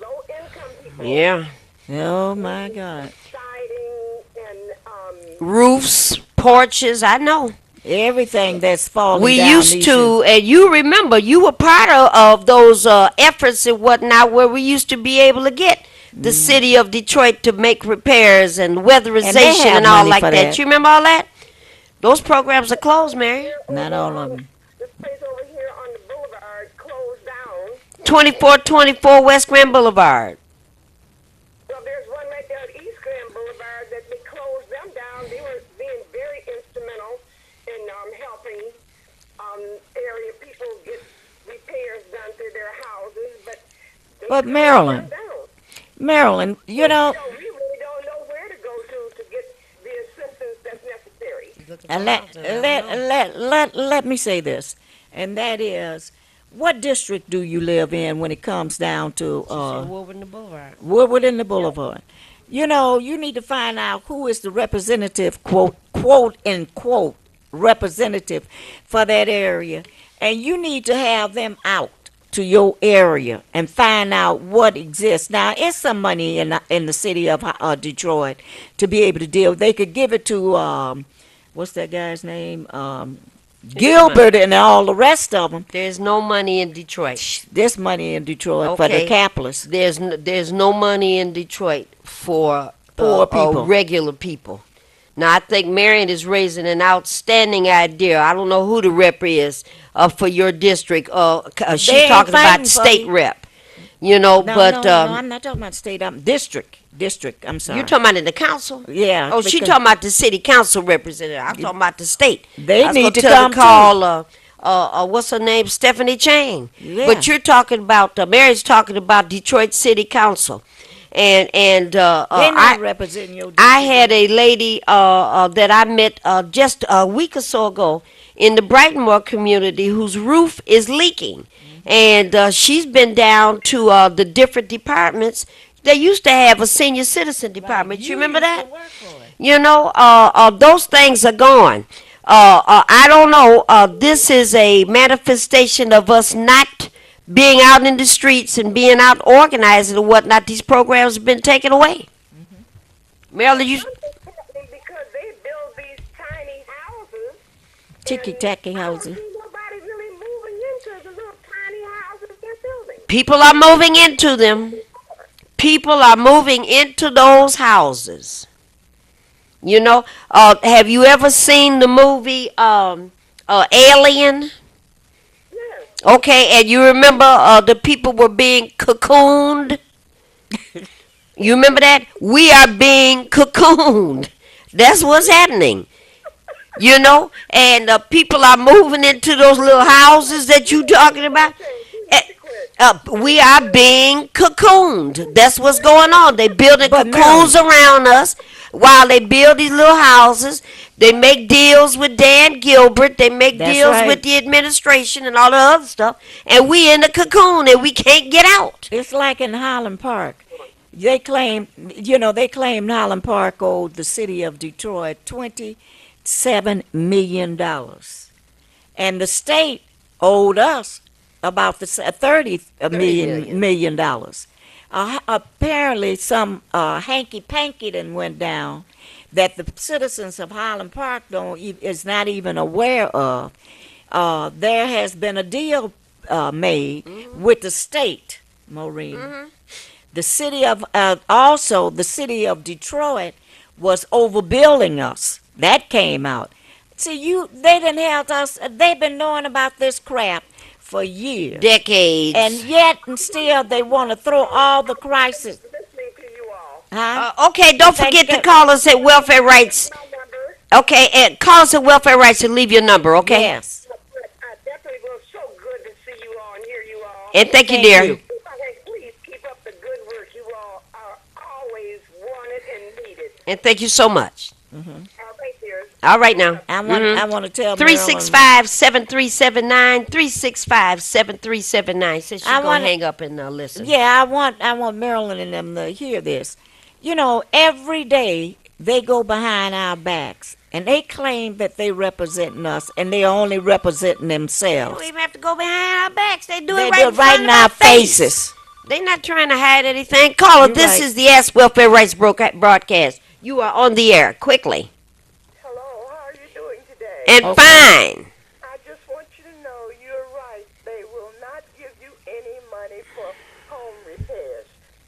[SPEAKER 3] Low-income people.
[SPEAKER 1] Yeah.
[SPEAKER 2] Oh, my God.
[SPEAKER 3] Siding and
[SPEAKER 1] Roofs, porches, I know.
[SPEAKER 2] Everything that's falling
[SPEAKER 1] We
[SPEAKER 2] down
[SPEAKER 1] used
[SPEAKER 2] needs
[SPEAKER 1] to, and you remember, you were part of those efforts and whatnot where we used to be able to get the city of Detroit to make repairs and weatherization
[SPEAKER 2] have
[SPEAKER 1] and all
[SPEAKER 2] money
[SPEAKER 1] like
[SPEAKER 2] for
[SPEAKER 1] that.
[SPEAKER 2] that.
[SPEAKER 1] You remember all that? Those programs are closed, Mary.
[SPEAKER 2] Not all of them.
[SPEAKER 3] this place over here on the boulevard closed down.
[SPEAKER 1] 2424 West Grand Boulevard.
[SPEAKER 3] Well, there's one right there at East Grand Boulevard that they closed them down. They were being very instrumental in helping area people get repairs done to their houses, but they
[SPEAKER 2] But
[SPEAKER 3] closed
[SPEAKER 2] Marilyn,
[SPEAKER 3] them down.
[SPEAKER 2] Marilyn, you know,
[SPEAKER 3] So we really don't know where to go to get the assistance that's necessary.
[SPEAKER 2] and let me say this, and that is, what district do you live in when it comes down to
[SPEAKER 1] Woburn the Boulevard.
[SPEAKER 2] Woodward and the Boulevard? You know, you need to find out who is the representative, quote unquote, representative for that area, and you need to have them out to your area and find out what exists. Now, it's some money in the city of Detroit to be able to deal. They could give it to what's that guy's name? Gilbert and all the rest of them.
[SPEAKER 1] There's no money in Detroit.
[SPEAKER 2] There's money in Detroit for the
[SPEAKER 1] Okay.
[SPEAKER 2] capitalists.
[SPEAKER 1] There's no money in Detroit for
[SPEAKER 2] Poor people.
[SPEAKER 1] regular people. Now I think Marion is raising an outstanding idea. I don't know who the rep is for your district. She's
[SPEAKER 2] ain't
[SPEAKER 1] talking
[SPEAKER 2] fighting
[SPEAKER 1] about
[SPEAKER 2] for
[SPEAKER 1] state
[SPEAKER 2] you.
[SPEAKER 1] rep.
[SPEAKER 2] No,
[SPEAKER 1] but
[SPEAKER 2] I'm not talking about state. District. I'm sorry.
[SPEAKER 1] you're talking about in the council.
[SPEAKER 2] Yeah.
[SPEAKER 1] Oh, she
[SPEAKER 2] because
[SPEAKER 1] talking about the city council representative. I'm talking about the state.
[SPEAKER 2] They
[SPEAKER 1] I was
[SPEAKER 2] need
[SPEAKER 1] gonna
[SPEAKER 2] to
[SPEAKER 1] tell her
[SPEAKER 2] come too.
[SPEAKER 1] call what's her name, Stephanie Chang.
[SPEAKER 2] Yeah.
[SPEAKER 1] But you're talking about Mary's talking about Detroit City Council, and
[SPEAKER 2] They're not representing your district.
[SPEAKER 1] I had a lady that I met just a week or so ago in the Brightonmore community whose roof is leaking. And she's been down to the different departments. They used to have a senior citizen department. You remember that? Those things are gone. I don't know. This is a manifestation of us not being out in the streets and being out organizing and whatnot. These programs have been taken away. Marilyn, you...
[SPEAKER 3] Because they build these tiny houses.
[SPEAKER 2] Ticky-tacky
[SPEAKER 3] and I don't
[SPEAKER 2] houses.
[SPEAKER 3] see nobody really moving into the little tiny houses they're building.
[SPEAKER 1] People are moving into them. People are moving into those houses. Have you ever seen the movie Alien?
[SPEAKER 3] Yes.
[SPEAKER 1] Okay, and you remember the people were being cocooned? You remember that? We are being cocooned. That's what's happening. And people are moving into those little houses that you talking about. We are being cocooned. That's what's going on. They building
[SPEAKER 2] But
[SPEAKER 1] cocoons around us while they build these little houses. They make deals with Dan Gilbert. They make
[SPEAKER 2] That's
[SPEAKER 1] deals
[SPEAKER 2] right.
[SPEAKER 1] with the administration and all the other stuff. And we in the cocoon and we can't get out.
[SPEAKER 2] It's like in Highland Park. They claim, they claim Highland Park owed the city of Detroit $27 million, and the state owed us about the 30 million dollars. Apparently, some hanky panky done went down that the citizens of Highland Park is not even aware of. There has been a deal made with the state, Maureen. The city of also the city of Detroit was overbilling us. That came out. See, they didn't have us. They've been knowing about this crap for years,
[SPEAKER 1] Decades.
[SPEAKER 2] and yet and still they want to throw all the crisis.
[SPEAKER 3] Listening to you all.
[SPEAKER 2] Huh?
[SPEAKER 1] Okay, don't
[SPEAKER 2] Thank
[SPEAKER 1] forget to
[SPEAKER 2] you.
[SPEAKER 1] call us at Welfare Rights.
[SPEAKER 3] My number.
[SPEAKER 1] Okay, and call us at Welfare Rights and leave your number, okay?
[SPEAKER 2] Yes.
[SPEAKER 3] I definitely will. So good to see you all and hear you all.
[SPEAKER 1] And thank you,
[SPEAKER 2] Thank
[SPEAKER 1] dear.
[SPEAKER 2] you.
[SPEAKER 3] If I can please keep up the good work. You all are always wanted and needed.
[SPEAKER 1] And thank you so much.
[SPEAKER 3] Thank you.
[SPEAKER 1] All right now.
[SPEAKER 2] I want to tell Marilyn-
[SPEAKER 1] 365-7379, 365-7379. Says she's
[SPEAKER 2] I
[SPEAKER 1] going
[SPEAKER 2] wanna-
[SPEAKER 1] to hang up and listen.
[SPEAKER 2] Yeah, I want Marilyn and them to hear this. Every day they go behind our backs and they claim that they representing us and they only representing
[SPEAKER 1] They
[SPEAKER 2] themselves.
[SPEAKER 1] don't even have to go behind our backs. They do
[SPEAKER 2] They
[SPEAKER 1] it right
[SPEAKER 2] do
[SPEAKER 1] in
[SPEAKER 2] it right
[SPEAKER 1] front
[SPEAKER 2] in
[SPEAKER 1] of
[SPEAKER 2] our
[SPEAKER 1] face.
[SPEAKER 2] faces.
[SPEAKER 1] They're not trying to hide anything. Caller,
[SPEAKER 2] You're
[SPEAKER 1] this
[SPEAKER 2] right.
[SPEAKER 1] is the Ask Welfare Rights broadcast. You are on the air. Quickly.
[SPEAKER 3] Hello, how are you doing today?
[SPEAKER 1] And
[SPEAKER 2] Okay.
[SPEAKER 1] fine.
[SPEAKER 3] I just want you to know you're right. They will not give you any money for home repairs.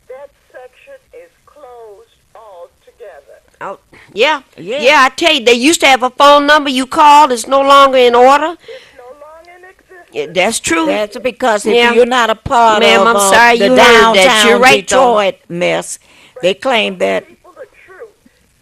[SPEAKER 3] That section is closed altogether.
[SPEAKER 1] Oh, yeah.
[SPEAKER 2] Yeah.
[SPEAKER 1] Yeah, I tell you, they used to have a phone number you called. It's no longer in order.
[SPEAKER 3] It's no longer in existence.
[SPEAKER 1] Yeah, that's true.
[SPEAKER 2] That's because if
[SPEAKER 1] Yeah.
[SPEAKER 2] you're not a part
[SPEAKER 1] Ma'am,
[SPEAKER 2] of
[SPEAKER 1] I'm sorry
[SPEAKER 2] the
[SPEAKER 1] you heard that.
[SPEAKER 2] downtown
[SPEAKER 1] You're right, though.
[SPEAKER 2] Detroit mess, they claim that.
[SPEAKER 3] People the truth.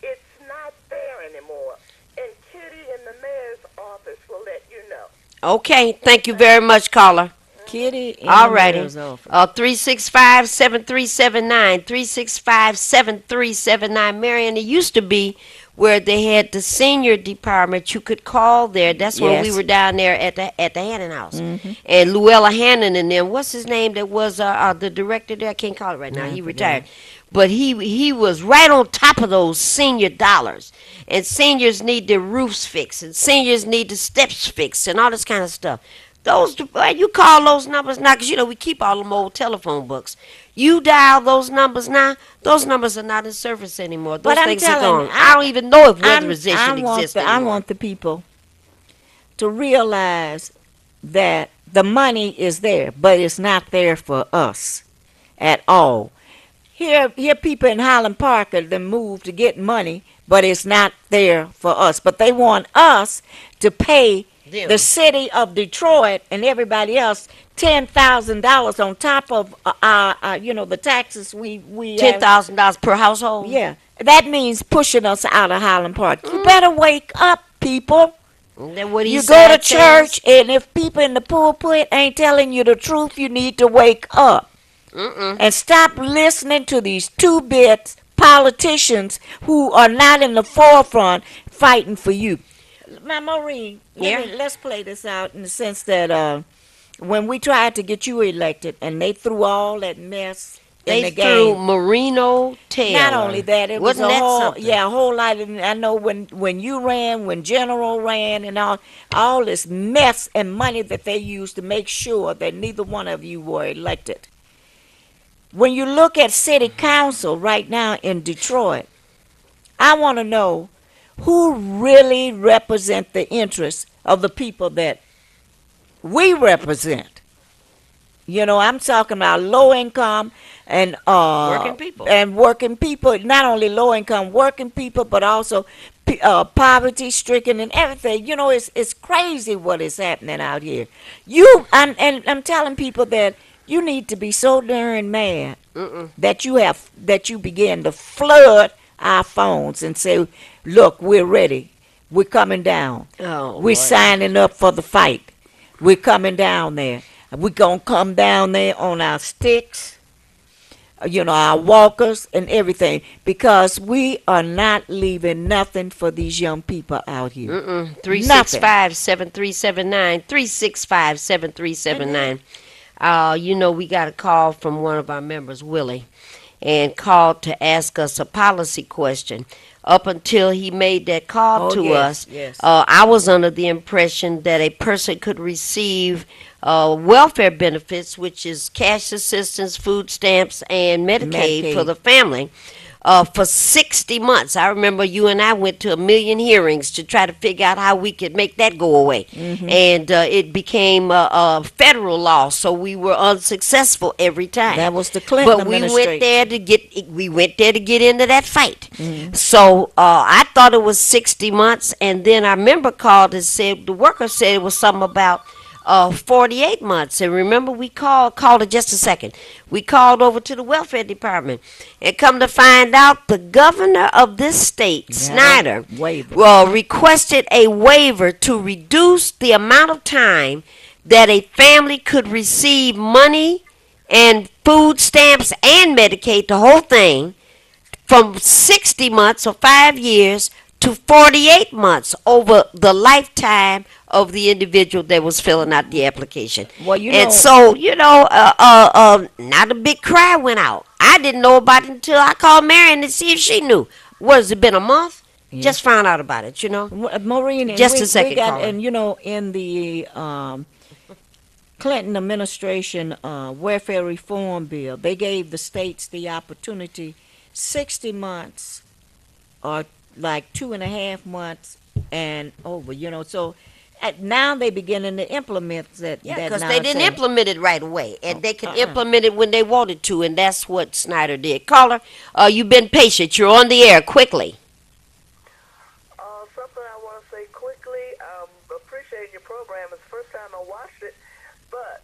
[SPEAKER 3] It's not there anymore. And Kitty in the mayor's office will let you know.
[SPEAKER 1] Okay, thank you very much, caller.
[SPEAKER 2] Kitty in
[SPEAKER 1] All
[SPEAKER 2] the
[SPEAKER 1] righty.
[SPEAKER 2] mayor's office.
[SPEAKER 1] 365-7379, 365-7379. Marion, it used to be where they had the senior department. You could call there. That's when we
[SPEAKER 2] Yes.
[SPEAKER 1] were down there at the Hannon House. And Luella Hannon and them, what's his name that was the director there? I can't call it right now.
[SPEAKER 2] I
[SPEAKER 1] He
[SPEAKER 2] forget.
[SPEAKER 1] retired. But he was right on top of those senior dollars. And seniors need their roofs fixed. And seniors need the steps fixed and all this kind of stuff. Those, you call those numbers now, because we keep all them old telephone books. You dial those numbers now, those numbers are not in service anymore. Those
[SPEAKER 2] But I'm
[SPEAKER 1] things are
[SPEAKER 2] telling
[SPEAKER 1] gone.
[SPEAKER 2] you,
[SPEAKER 1] I don't even know if
[SPEAKER 2] I
[SPEAKER 1] weatherization exists
[SPEAKER 2] I
[SPEAKER 1] anymore.
[SPEAKER 2] want the people to realize that the money is there, but it's not there for us at all. Here people in Highland Park are moved to get money, but it's not there for us. But they want us to pay
[SPEAKER 1] Them.
[SPEAKER 2] the city of Detroit and everybody else $10,000 on top of the taxes we have.
[SPEAKER 1] $10,000 per household.
[SPEAKER 2] Yeah, that means pushing us out of Highland Park. You better wake up, people.
[SPEAKER 1] Then what he
[SPEAKER 2] You
[SPEAKER 1] said,
[SPEAKER 2] go to church, and if people in the pulpit ain't telling you the truth, you need to wake up and stop listening to these two-bit politicians who are not in the forefront fighting for you. Now, Maureen, let's play this out in the sense that when we tried to get you elected and they threw all that mess in
[SPEAKER 1] they
[SPEAKER 2] the
[SPEAKER 1] threw
[SPEAKER 2] game.
[SPEAKER 1] Marino Taylor.
[SPEAKER 2] Not only that, it was
[SPEAKER 1] Wasn't
[SPEAKER 2] a
[SPEAKER 1] that
[SPEAKER 2] whole
[SPEAKER 1] something?
[SPEAKER 2] a whole lot. I know when you ran, when General ran, and all this mess and money that they used to make sure that neither one of you were elected. When you look at city council right now in Detroit, I want to know who really represent the interests of the people that we represent. I'm talking about low income and
[SPEAKER 1] Working people.
[SPEAKER 2] and working people. Not only low income working people, but also poverty stricken and everything. It's crazy what is happening out here. I'm telling people that you need to be so darn mad that you begin to flood our phones and say, "Look, we're ready. We're coming down.
[SPEAKER 1] Oh,
[SPEAKER 2] We're
[SPEAKER 1] Lord.
[SPEAKER 2] signing up for the fight. We're coming down there. We're going to come down there on our sticks, our walkers and everything, because we are not leaving nothing for these young people out here."
[SPEAKER 1] 365-7379, 365-7379. We got a call from one of our members, Willie. and called to ask us a policy question. Up until he made that call
[SPEAKER 2] Oh,
[SPEAKER 1] to
[SPEAKER 2] yes,
[SPEAKER 1] us,
[SPEAKER 2] yes.
[SPEAKER 1] I was under the impression that a person could receive welfare benefits, which is cash assistance, food stamps, and Medicaid for
[SPEAKER 2] Medicaid.
[SPEAKER 1] the family. For 60 months. I remember you and I went to a million hearings to try to figure out how we could make that go away. And it became a federal law, so we were unsuccessful every time.
[SPEAKER 2] That was the Clinton
[SPEAKER 1] But
[SPEAKER 2] administration.
[SPEAKER 1] we went there to get into that fight. So I thought it was 60 months, and then our member called and said, the worker said it was something about 48 months. And remember, we called it just a second. We called over to the welfare department, and come to find out, the governor of this state, Snyder,
[SPEAKER 2] Waiver.
[SPEAKER 1] requested a waiver to reduce the amount of time that a family could receive money and food stamps and Medicaid, the whole thing, from 60 months or 5 years to 48 months over the lifetime of the individual that was filling out the application.
[SPEAKER 2] Well, you
[SPEAKER 1] And
[SPEAKER 2] know,
[SPEAKER 1] so, not a big cry went out. I didn't know about it until I called Marion to see if she knew. What, has it been a month?
[SPEAKER 2] Yeah.
[SPEAKER 1] Just found out about it, you know.
[SPEAKER 2] Maureen, and
[SPEAKER 1] Just a
[SPEAKER 2] we
[SPEAKER 1] second,
[SPEAKER 2] got,
[SPEAKER 1] caller.
[SPEAKER 2] and you know, in the Clinton administration welfare reform bill, they gave the states the opportunity 60 months or like 2.5 months and over, you know. So now they beginning to implement that.
[SPEAKER 1] Yeah,
[SPEAKER 2] that
[SPEAKER 1] because they didn't
[SPEAKER 2] nonsense.
[SPEAKER 1] implement it right away, and they could
[SPEAKER 2] uh-uh.
[SPEAKER 1] implement it when they wanted to, and that's what Snyder did. Caller, you've been patient. You're on the air. Quickly.
[SPEAKER 3] Something I want to say quickly. Appreciate your program. It's the first time I watched it, but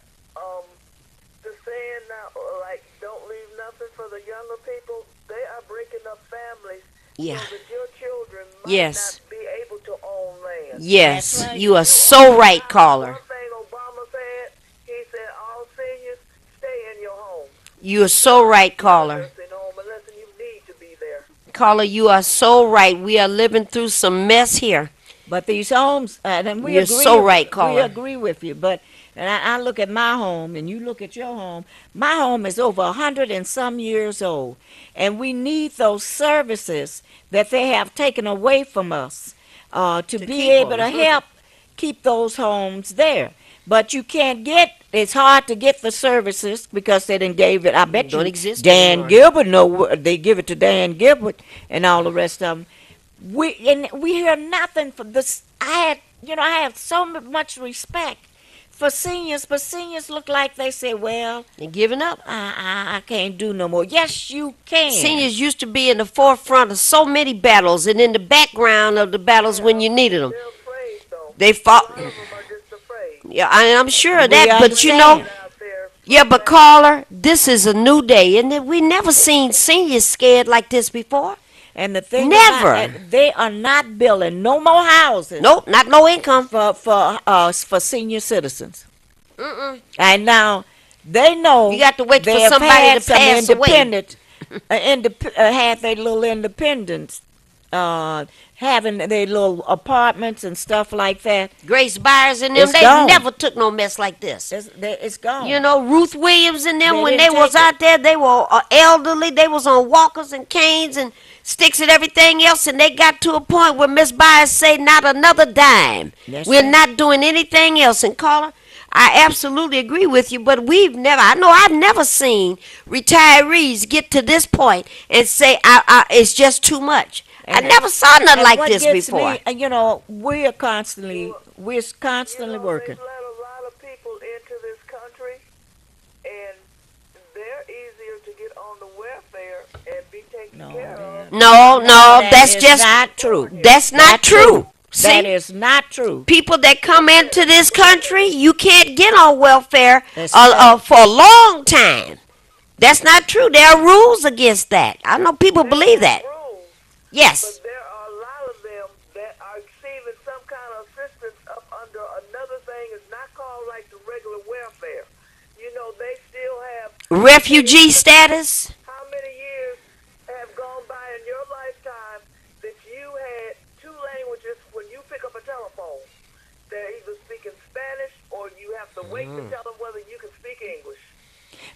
[SPEAKER 3] the saying now, like, don't leave nothing for the younger people. They are breaking up families
[SPEAKER 1] Yeah.
[SPEAKER 3] so that your children might
[SPEAKER 1] Yes.
[SPEAKER 3] not be able to own land.
[SPEAKER 1] Yes,
[SPEAKER 2] That's right.
[SPEAKER 1] you are so right, caller.
[SPEAKER 3] One thing Obama said, he said, all seniors, stay in your home.
[SPEAKER 1] You are so right, caller.
[SPEAKER 3] Nursing home, unless you need to be there.
[SPEAKER 1] Caller, you are so right. We are living through some mess here.
[SPEAKER 2] But these homes, and we
[SPEAKER 1] You're
[SPEAKER 2] agree.
[SPEAKER 1] so right,
[SPEAKER 2] We
[SPEAKER 1] caller.
[SPEAKER 2] agree with you. But and I look at my home, and you look at your home. My home is over 100 and some years old, and we need those services that they have taken away from us to be
[SPEAKER 1] keep
[SPEAKER 2] able to
[SPEAKER 1] them.
[SPEAKER 2] help keep those homes there. But you can't get. It's hard to get the services because they didn't gave it. I bet
[SPEAKER 1] Don't
[SPEAKER 2] you
[SPEAKER 1] exist
[SPEAKER 2] Dan
[SPEAKER 1] anymore.
[SPEAKER 2] Gilbert know they give it to Dan Gilbert and all the rest of them. We hear nothing from this. I have so much respect for seniors, but seniors look like they say, "Well,
[SPEAKER 1] And giving up.
[SPEAKER 2] I can't do no more." Yes, you can.
[SPEAKER 1] Seniors used to be in the forefront of so many battles and in the background of the battles when you needed them.
[SPEAKER 3] They're afraid, though.
[SPEAKER 1] They
[SPEAKER 3] A
[SPEAKER 1] fought.
[SPEAKER 3] lot of them are just afraid.
[SPEAKER 1] Yeah, I'm sure of
[SPEAKER 2] We
[SPEAKER 1] that, but you know,
[SPEAKER 2] understand.
[SPEAKER 3] Out there.
[SPEAKER 1] yeah, but caller, this is a new day, and we never seen seniors scared like this before.
[SPEAKER 2] And the thing
[SPEAKER 1] Never.
[SPEAKER 2] they are not building no more houses
[SPEAKER 1] Nope, not low income.
[SPEAKER 2] for senior citizens.
[SPEAKER 1] Mm-mm.
[SPEAKER 2] And now they know
[SPEAKER 1] You got to wait for
[SPEAKER 2] they have
[SPEAKER 1] somebody
[SPEAKER 2] had
[SPEAKER 1] to
[SPEAKER 2] some
[SPEAKER 1] pass away.
[SPEAKER 2] independent, had their little independence, having their little apartments and stuff like that.
[SPEAKER 1] Grace Byers and them,
[SPEAKER 2] It's
[SPEAKER 1] they
[SPEAKER 2] gone.
[SPEAKER 1] never took no mess like this.
[SPEAKER 2] It's gone.
[SPEAKER 1] You know, Ruth Williams and them,
[SPEAKER 2] They
[SPEAKER 1] when they
[SPEAKER 2] didn't
[SPEAKER 1] was
[SPEAKER 2] take it.
[SPEAKER 1] out there, they were elderly. They was on walkers and canes and sticks and everything else, and they got to a point where Miss Byers say, not another dime.
[SPEAKER 2] That's
[SPEAKER 1] We're
[SPEAKER 2] right.
[SPEAKER 1] not doing anything else. And caller, I absolutely agree with you, but I've never seen retirees get to this point and say, it's just too much. I
[SPEAKER 2] And-
[SPEAKER 1] never saw nothing
[SPEAKER 2] And
[SPEAKER 1] like
[SPEAKER 2] what
[SPEAKER 1] this
[SPEAKER 2] gets
[SPEAKER 1] before.
[SPEAKER 2] me, you know, we're constantly working.
[SPEAKER 3] They've let a lot of people into this country, and they're easier to get on the welfare and be taken
[SPEAKER 2] No,
[SPEAKER 3] care of.
[SPEAKER 1] No, that's
[SPEAKER 2] is
[SPEAKER 1] just
[SPEAKER 2] not true.
[SPEAKER 1] That's not true.
[SPEAKER 2] That
[SPEAKER 1] See?
[SPEAKER 2] is not true.
[SPEAKER 1] People that come into this country, you can't get on welfare
[SPEAKER 2] That's right.
[SPEAKER 1] for a long time. That's not true. There are rules against that. I know people believe that.
[SPEAKER 3] Rules,
[SPEAKER 1] Yes.
[SPEAKER 3] but there are a lot of them that are receiving some kind of assistance up under another thing. It's not called like the regular welfare. You know, they still have.
[SPEAKER 1] Refugee status.
[SPEAKER 3] How many years have gone by in your lifetime that you had two languages when you pick up a telephone? They're either speaking Spanish or you have to wait to tell them whether you can speak English.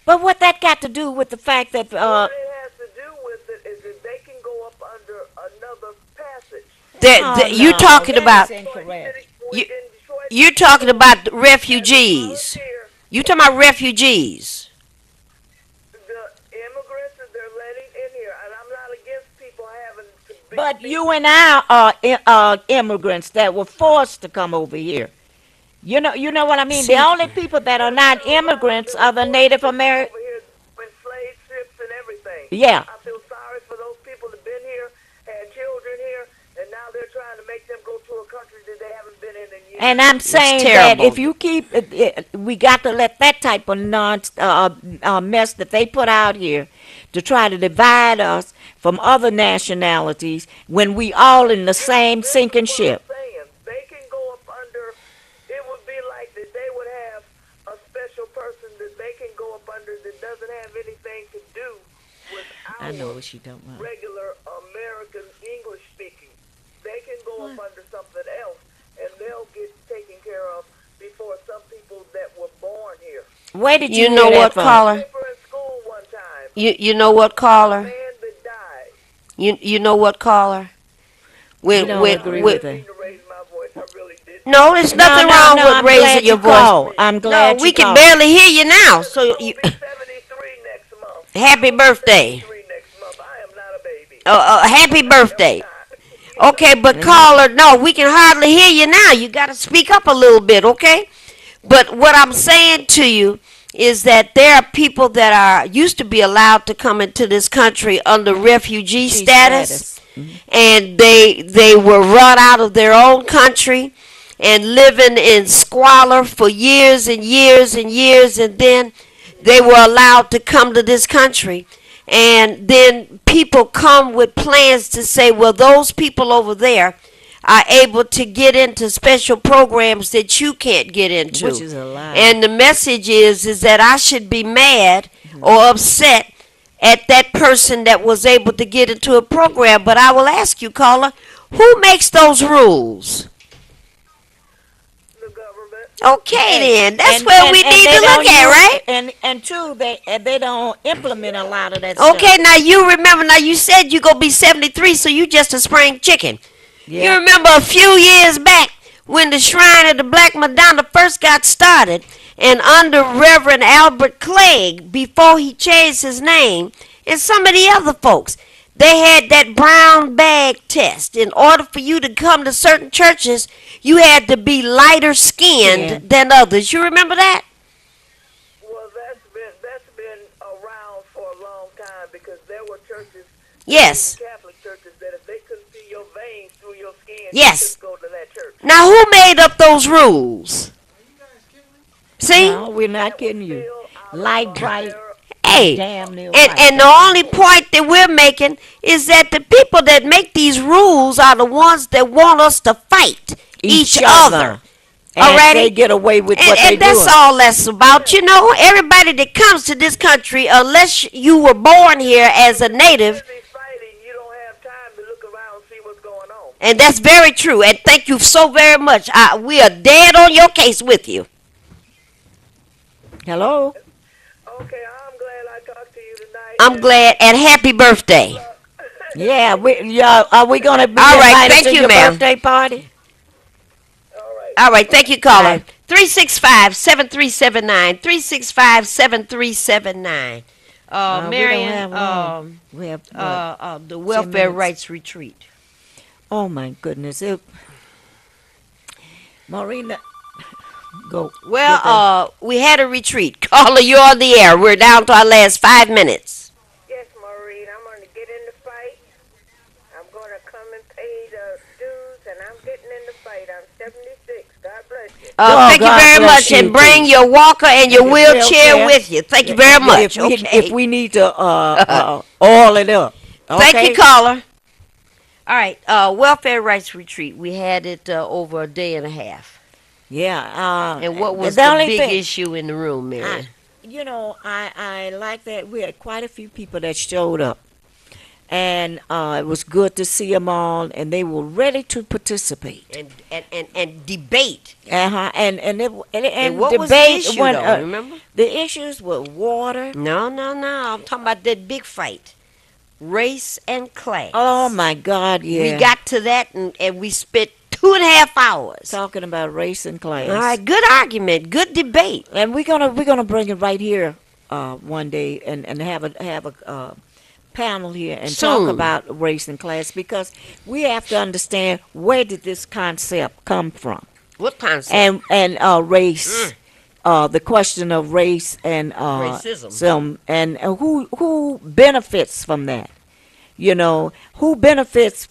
[SPEAKER 2] But what that got to do with the fact that
[SPEAKER 3] What it has to
[SPEAKER 2] Oh,
[SPEAKER 1] you
[SPEAKER 2] no,
[SPEAKER 1] talking
[SPEAKER 2] that
[SPEAKER 1] about
[SPEAKER 2] is incorrect.
[SPEAKER 1] you, you're talking about refugees. You talking about refugees.
[SPEAKER 3] The immigrants that they're letting in here, and I'm not against people having to be.
[SPEAKER 2] But you and I are immigrants that were forced to come over here. You know what I mean. The
[SPEAKER 1] See,
[SPEAKER 2] only people that are not immigrants are the Native American.
[SPEAKER 3] Over here with slave ships and everything.
[SPEAKER 2] Yeah.
[SPEAKER 3] I feel sorry for those people that been here, had children here, and now they're trying to make them go to a country that they haven't been in years.
[SPEAKER 2] And I'm saying that
[SPEAKER 1] terrible.
[SPEAKER 2] if you keep, we got to let that type of mess that they put out here to try to divide us from other nationalities when we all in the same sinking ship.
[SPEAKER 3] Saying they can go up under. It would be like that they would have a special person that they can go up under that doesn't have anything to do with
[SPEAKER 2] I know
[SPEAKER 3] our
[SPEAKER 2] what she don't want.
[SPEAKER 3] regular American English speaking. They can go up under something else, and they'll get taken care of before some people that were born here.
[SPEAKER 2] Where did
[SPEAKER 1] you
[SPEAKER 2] you
[SPEAKER 1] know
[SPEAKER 2] hear
[SPEAKER 1] what,
[SPEAKER 2] that from?
[SPEAKER 1] caller?
[SPEAKER 3] Paper in school one time.
[SPEAKER 1] You know what, caller?
[SPEAKER 3] Man that died.
[SPEAKER 1] You know what, caller?
[SPEAKER 2] We don't agree with
[SPEAKER 3] I
[SPEAKER 2] it.
[SPEAKER 3] didn't raise my voice. I really didn't.
[SPEAKER 1] No, there's nothing
[SPEAKER 2] No,
[SPEAKER 1] wrong
[SPEAKER 2] no,
[SPEAKER 1] with
[SPEAKER 2] I'm
[SPEAKER 1] raising
[SPEAKER 2] glad
[SPEAKER 1] your
[SPEAKER 2] you
[SPEAKER 1] voice.
[SPEAKER 2] called. I'm glad
[SPEAKER 1] No, we
[SPEAKER 2] you
[SPEAKER 1] can
[SPEAKER 2] called.
[SPEAKER 1] barely hear you now. So
[SPEAKER 3] I'll
[SPEAKER 1] you,
[SPEAKER 3] be 73 next month.
[SPEAKER 1] happy birthday.
[SPEAKER 3] 73 next month. I am not a baby.
[SPEAKER 1] Happy birthday. Okay, but caller, no, we can hardly hear you now. You got to speak up a little bit, okay? But what I'm saying to you is that there are people that are used to be allowed to come into this country under refugee status, and they were run out of their own country and living in squalor for years and years and years, and then they were allowed to come to this country. And then people come with plans to say, well, those people over there are able to get into special programs that you can't get into.
[SPEAKER 2] Which is a lie.
[SPEAKER 1] And the message is that I should be mad or upset at that person that was able to get into a program. But I will ask you, caller, who makes those rules?
[SPEAKER 3] The government.
[SPEAKER 1] Okay, then. That's
[SPEAKER 2] And-
[SPEAKER 1] where
[SPEAKER 2] and-
[SPEAKER 1] we
[SPEAKER 2] and
[SPEAKER 1] need
[SPEAKER 2] they
[SPEAKER 1] to look
[SPEAKER 2] don't
[SPEAKER 1] at,
[SPEAKER 2] use-
[SPEAKER 1] right?
[SPEAKER 2] And two, they don't implement a lot of that
[SPEAKER 1] Okay,
[SPEAKER 2] stuff.
[SPEAKER 1] now you remember, now you said you going to be 73, so you just a spring chicken. You
[SPEAKER 2] Yeah.
[SPEAKER 1] remember a few years back when the Shrine of the Black Madonna first got started, and under Reverend Albert Clegg, before he changed his name, and some of the other folks, they had that brown bag test. In order for you to come to certain churches, you had to be lighter skinned
[SPEAKER 2] Yeah.
[SPEAKER 1] than others. You remember that?
[SPEAKER 3] Well, that's been around for a long time because there were churches,
[SPEAKER 1] Yes.
[SPEAKER 3] Catholic churches, that if they couldn't see your veins through your skin,
[SPEAKER 1] Yes.
[SPEAKER 3] you couldn't go to that church.
[SPEAKER 1] Now, who made up those rules? See?
[SPEAKER 2] No, we're not kidding you.
[SPEAKER 3] Still out
[SPEAKER 2] Light
[SPEAKER 3] of
[SPEAKER 2] bright,
[SPEAKER 1] Hey,
[SPEAKER 2] damn near
[SPEAKER 1] and,
[SPEAKER 2] white.
[SPEAKER 1] and the only point that we're making is that the people that make these rules are the ones that want us to fight each other.
[SPEAKER 2] And
[SPEAKER 1] Alrighty?
[SPEAKER 2] they get away with
[SPEAKER 1] And,
[SPEAKER 2] what they
[SPEAKER 1] and that's
[SPEAKER 2] doing.
[SPEAKER 1] all that's about. You know, everybody that comes to this country, unless you were born here as a native,
[SPEAKER 3] Busy fighting, you don't have time to look around and see what's going on.
[SPEAKER 1] and that's very true. And thank you so very much. We are dead on your case with you.
[SPEAKER 2] Hello?
[SPEAKER 3] Okay, I'm glad I talked to you tonight.
[SPEAKER 1] I'm glad, and happy birthday.
[SPEAKER 2] Yeah, are we going to be
[SPEAKER 1] All right,
[SPEAKER 2] invited
[SPEAKER 1] thank
[SPEAKER 2] to
[SPEAKER 1] you,
[SPEAKER 2] your
[SPEAKER 1] ma'am.
[SPEAKER 2] birthday party?
[SPEAKER 1] All right, thank you, caller.
[SPEAKER 2] Right.
[SPEAKER 1] 365-7379. 365-7379.
[SPEAKER 2] We don't
[SPEAKER 1] Marion,
[SPEAKER 2] have long. We have what?
[SPEAKER 1] the welfare
[SPEAKER 2] minutes.
[SPEAKER 1] rights retreat.
[SPEAKER 2] Oh my goodness. Marina, go.
[SPEAKER 1] Well, we had a retreat. Caller, you're on the air. We're down to our last 5 minutes.
[SPEAKER 3] Yes, Maureen, I'm going to get in the fight. I'm going to come and pay the dues, and I'm getting in the fight. I'm 76. God bless you.
[SPEAKER 1] Thank you
[SPEAKER 2] God
[SPEAKER 1] very
[SPEAKER 2] bless
[SPEAKER 1] much,
[SPEAKER 2] you,
[SPEAKER 1] and bring
[SPEAKER 2] too.
[SPEAKER 1] your walker and your
[SPEAKER 2] Your
[SPEAKER 1] wheelchair
[SPEAKER 2] wheelchair.
[SPEAKER 1] with you. Thank you very much.
[SPEAKER 2] If we need to oil it up. Okay?
[SPEAKER 1] Thank you, caller. All right, welfare rights retreat. We had it over a day and a half.
[SPEAKER 2] Yeah.
[SPEAKER 1] And what was
[SPEAKER 2] the
[SPEAKER 1] the
[SPEAKER 2] only
[SPEAKER 1] big
[SPEAKER 2] thing-
[SPEAKER 1] issue in the room, Mary?
[SPEAKER 2] I like that we had quite a few people that showed up. And it was good to see them all, and they were ready to participate.
[SPEAKER 1] And debate.
[SPEAKER 2] And
[SPEAKER 1] And what was the
[SPEAKER 2] debate
[SPEAKER 1] issue,
[SPEAKER 2] when,
[SPEAKER 1] though, remember?
[SPEAKER 2] the issues were water.
[SPEAKER 1] No. I'm talking about that big fight. race and class.
[SPEAKER 2] Oh my God, yeah.
[SPEAKER 1] We got to that, and we spent 2.5 hours.
[SPEAKER 2] talking about race and class.
[SPEAKER 1] All right, good argument, good debate.
[SPEAKER 2] And we're gonna bring it right here one day and have a panel here and
[SPEAKER 1] Soon.
[SPEAKER 2] talk about race and class, because we have to understand where did this concept come from,
[SPEAKER 1] What concept?
[SPEAKER 2] and race. The question of race and
[SPEAKER 1] Racism.
[SPEAKER 2] and who benefits from that? Who benefits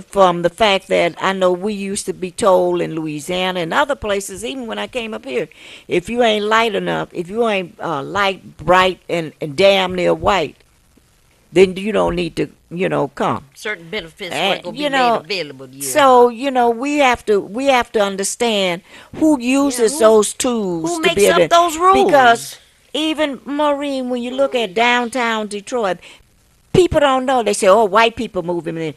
[SPEAKER 2] from the fact that I know we used to be told in Louisiana and other places, even when I came up here, if you ain't light enough, if you ain't light, bright, and damn near white, then you don't need to, come.
[SPEAKER 1] Certain benefits
[SPEAKER 2] And,
[SPEAKER 1] weren't going to be made available to you.
[SPEAKER 2] So we have to understand who uses
[SPEAKER 1] who-
[SPEAKER 2] those tools
[SPEAKER 1] who
[SPEAKER 2] to
[SPEAKER 1] makes
[SPEAKER 2] be able
[SPEAKER 1] up those rules?
[SPEAKER 2] Because even Maureen, when you look at downtown Detroit, people don't know. They say, "Oh, white people moving in."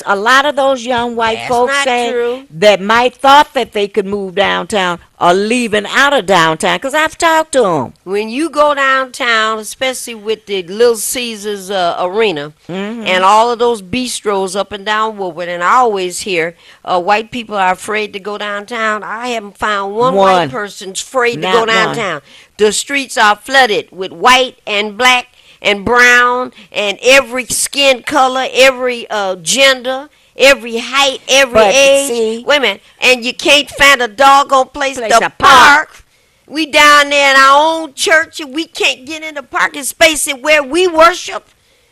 [SPEAKER 2] A lot of those young white
[SPEAKER 1] That's
[SPEAKER 2] folks
[SPEAKER 1] not
[SPEAKER 2] saying
[SPEAKER 1] true.
[SPEAKER 2] that might thought that they could move downtown are leaving out of downtown. Because I've talked to them.
[SPEAKER 1] When you go downtown, especially with the Little Caesars Arena and all of those bistros up and down Woodward, and I always hear white people are afraid to go downtown. I haven't found one white
[SPEAKER 2] One.
[SPEAKER 1] person's afraid to
[SPEAKER 2] Not
[SPEAKER 1] go
[SPEAKER 2] one.
[SPEAKER 1] downtown. The streets are flooded with white and black and brown and every skin color, every gender, every height, every
[SPEAKER 2] But,
[SPEAKER 1] age.
[SPEAKER 2] see-
[SPEAKER 1] Wait a minute. And you can't find a doggone place
[SPEAKER 2] Place
[SPEAKER 1] to
[SPEAKER 2] to park.
[SPEAKER 1] park. We down there in our own church and we can't get in the parking space where we worship.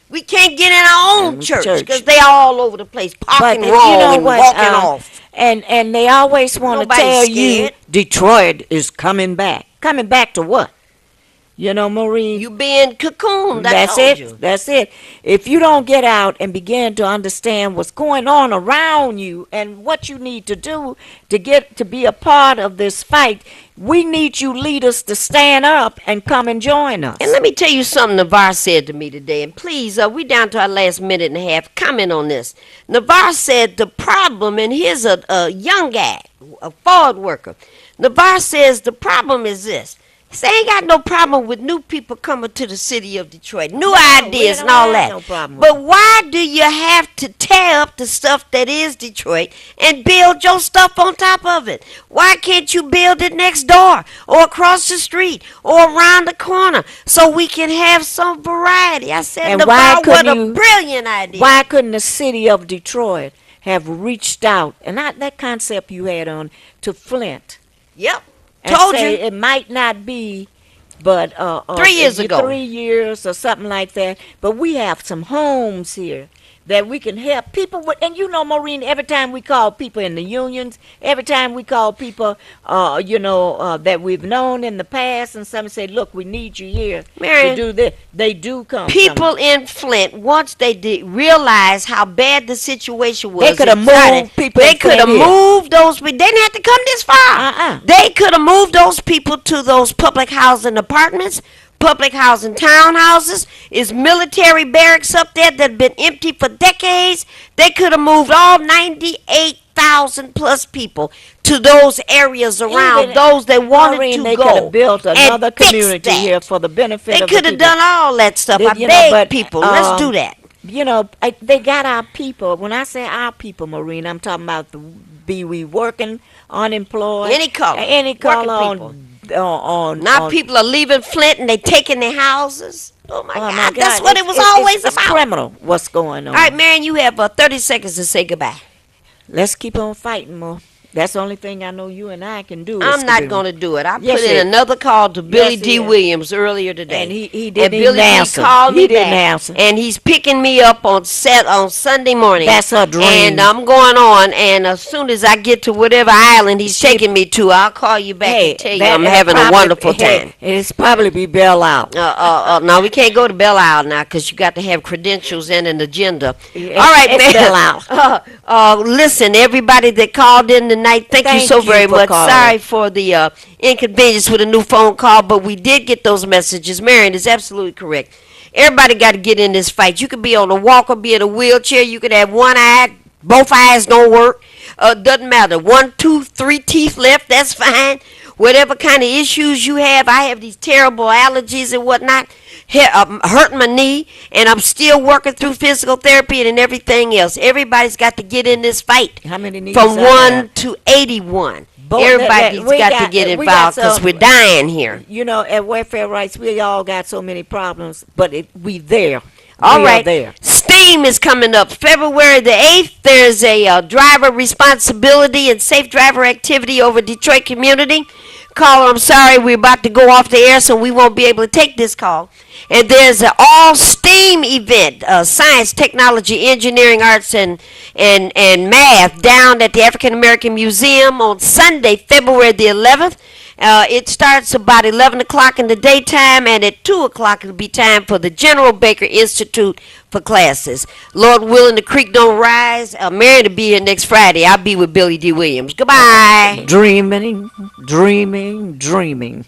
[SPEAKER 1] We can't get in our own church
[SPEAKER 2] church.
[SPEAKER 1] because they all over the place parking
[SPEAKER 2] But
[SPEAKER 1] wrong and walking off.
[SPEAKER 2] And they always want to
[SPEAKER 1] Nobody's
[SPEAKER 2] tell you
[SPEAKER 1] scared.
[SPEAKER 2] Detroit is coming back. Coming back to what? Maureen.
[SPEAKER 1] You being cocooned. I
[SPEAKER 2] That's
[SPEAKER 1] told
[SPEAKER 2] it.
[SPEAKER 1] you.
[SPEAKER 2] That's it. If you don't get out and begin to understand what's going on around you and what you need to do to get to be a part of this fight, we need you leaders to stand up and come and join us.
[SPEAKER 1] And let me tell you something Navarre said to me today. And please, we down to our last minute and a half. Comment on this. Navarre said the problem, and here's a young guy, a Ford worker. Navarre says the problem is this. They ain't got no problem with new people coming to the city of Detroit, new ideas
[SPEAKER 2] we
[SPEAKER 1] and
[SPEAKER 2] don't
[SPEAKER 1] all
[SPEAKER 2] have
[SPEAKER 1] that.
[SPEAKER 2] no problem with
[SPEAKER 1] But why do you have to tear up the stuff that is Detroit and build your stuff on top of it? Why can't you build it next door or across the street or around the corner so we can have some variety? I said,
[SPEAKER 2] And why
[SPEAKER 1] Navarre, what a
[SPEAKER 2] couldn't you-
[SPEAKER 1] brilliant idea.
[SPEAKER 2] Why couldn't the city of Detroit have reached out, and that concept you had on, to Flint?
[SPEAKER 1] Yep.
[SPEAKER 2] And
[SPEAKER 1] Told
[SPEAKER 2] say
[SPEAKER 1] you.
[SPEAKER 2] it might not be, but
[SPEAKER 1] 3 years ago.
[SPEAKER 2] 3 years or something like that. But we have some homes here that we can help people with. And Maureen, every time we call people in the unions, every time we call people, that we've known in the past, and some say, "Look, we need you here
[SPEAKER 1] Marion,
[SPEAKER 2] to do this," they do come.
[SPEAKER 1] People in Flint, once they did realize how bad the situation was,
[SPEAKER 2] They coulda
[SPEAKER 1] in Friday,
[SPEAKER 2] moved people
[SPEAKER 1] They
[SPEAKER 2] in
[SPEAKER 1] could have
[SPEAKER 2] Flint here.
[SPEAKER 1] moved those people. They didn't have to come this far.
[SPEAKER 2] Uh-uh.
[SPEAKER 1] They could have moved those people to those public housing apartments, public housing townhouses. Is military barracks up there that have been empty for decades. They could have moved all 98,000 plus people to those areas around,
[SPEAKER 2] Even-
[SPEAKER 1] those that wanted
[SPEAKER 2] Maureen,
[SPEAKER 1] to
[SPEAKER 2] they
[SPEAKER 1] go.
[SPEAKER 2] could have built
[SPEAKER 1] and
[SPEAKER 2] another
[SPEAKER 1] fix
[SPEAKER 2] community
[SPEAKER 1] that.
[SPEAKER 2] here for the benefit
[SPEAKER 1] They
[SPEAKER 2] of the
[SPEAKER 1] could have
[SPEAKER 2] people.
[SPEAKER 1] done all that stuff.
[SPEAKER 2] They-
[SPEAKER 1] I
[SPEAKER 2] you know,
[SPEAKER 1] beg
[SPEAKER 2] but,
[SPEAKER 1] people, let's do that.
[SPEAKER 2] They got our people. When I say our people, Maureen, I'm talking about we working, unemployed,
[SPEAKER 1] Any color.
[SPEAKER 2] any
[SPEAKER 1] Working
[SPEAKER 2] color
[SPEAKER 1] people.
[SPEAKER 2] on.
[SPEAKER 1] Now
[SPEAKER 2] on,
[SPEAKER 1] people are leaving Flint and they taking their houses. Oh my,
[SPEAKER 2] oh
[SPEAKER 1] God,
[SPEAKER 2] my
[SPEAKER 1] that's
[SPEAKER 2] God,
[SPEAKER 1] what it was
[SPEAKER 2] it's-
[SPEAKER 1] always
[SPEAKER 2] it's
[SPEAKER 1] about.
[SPEAKER 2] criminal. What's going on?
[SPEAKER 1] All right, Marion, you have 30 seconds to say goodbye.
[SPEAKER 2] Let's keep on fighting more. That's the only thing I know you and I can do.
[SPEAKER 1] I'm not going to do it. I
[SPEAKER 2] Yes,
[SPEAKER 1] put in
[SPEAKER 2] sir.
[SPEAKER 1] another call to Billy
[SPEAKER 2] Yes,
[SPEAKER 1] D.
[SPEAKER 2] sir.
[SPEAKER 1] Williams earlier today.
[SPEAKER 2] And he
[SPEAKER 1] And
[SPEAKER 2] didn't
[SPEAKER 1] Billy
[SPEAKER 2] even
[SPEAKER 1] D.
[SPEAKER 2] answer.
[SPEAKER 1] called me
[SPEAKER 2] He didn't
[SPEAKER 1] back,
[SPEAKER 2] answer.
[SPEAKER 1] and he's picking me up on Sunday morning.
[SPEAKER 2] That's her dream.
[SPEAKER 1] And I'm going on, and as soon as I get to whatever island he's taking me to, I'll call you back and tell you I'm having a wonderful time.
[SPEAKER 2] It's probably be bail out.
[SPEAKER 1] No, we can't go to Belle Isle now because you got to have credentials and an agenda.
[SPEAKER 2] It's-
[SPEAKER 1] All right,
[SPEAKER 2] it's
[SPEAKER 1] man.
[SPEAKER 2] Belle Isle.
[SPEAKER 1] Listen, everybody that called in tonight, thank you
[SPEAKER 2] Thank
[SPEAKER 1] so
[SPEAKER 2] you
[SPEAKER 1] very
[SPEAKER 2] for
[SPEAKER 1] much.
[SPEAKER 2] calling.
[SPEAKER 1] Sorry for the inconvenience with a new phone call, but we did get those messages. Marion is absolutely correct. Everybody got to get in this fight. You could be on a walker, be in a wheelchair. You could have one eye, both eyes don't work. Doesn't matter. 1, 2, 3 teeth left, that's fine. whatever kind of issues you have. I have these terrible allergies and whatnot, hurt my knee, and I'm still working through physical therapy and everything else. Everybody's got to get in this fight.
[SPEAKER 2] How many knees
[SPEAKER 1] From
[SPEAKER 2] I
[SPEAKER 1] 1
[SPEAKER 2] have?
[SPEAKER 1] to 81.
[SPEAKER 2] Both-
[SPEAKER 1] Everybody's
[SPEAKER 2] we
[SPEAKER 1] got to get
[SPEAKER 2] we
[SPEAKER 1] involved because
[SPEAKER 2] some-
[SPEAKER 1] we're dying here.
[SPEAKER 2] You know, at Welfare Rights, we all got so many problems, but we there.
[SPEAKER 1] All
[SPEAKER 2] We are
[SPEAKER 1] right.
[SPEAKER 2] there.
[SPEAKER 1] STEAM is coming up February the 8th. There's a driver responsibility and safe driver activity over Detroit community. Caller, I'm sorry, we're about to go off the air, so we won't be able to take this call. And there's an all STEAM event, science, technology, engineering, arts, and math down at the African American Museum on Sunday, February the 11th. It starts about 11 o'clock in the daytime, and at 2 o'clock it'll be time for the General Baker Institute for classes. Lord willing, the creek don't rise. Marion will be here next Friday. I'll be with Billy D. Williams. Goodbye.
[SPEAKER 2] Dreaming, dreaming, dreaming.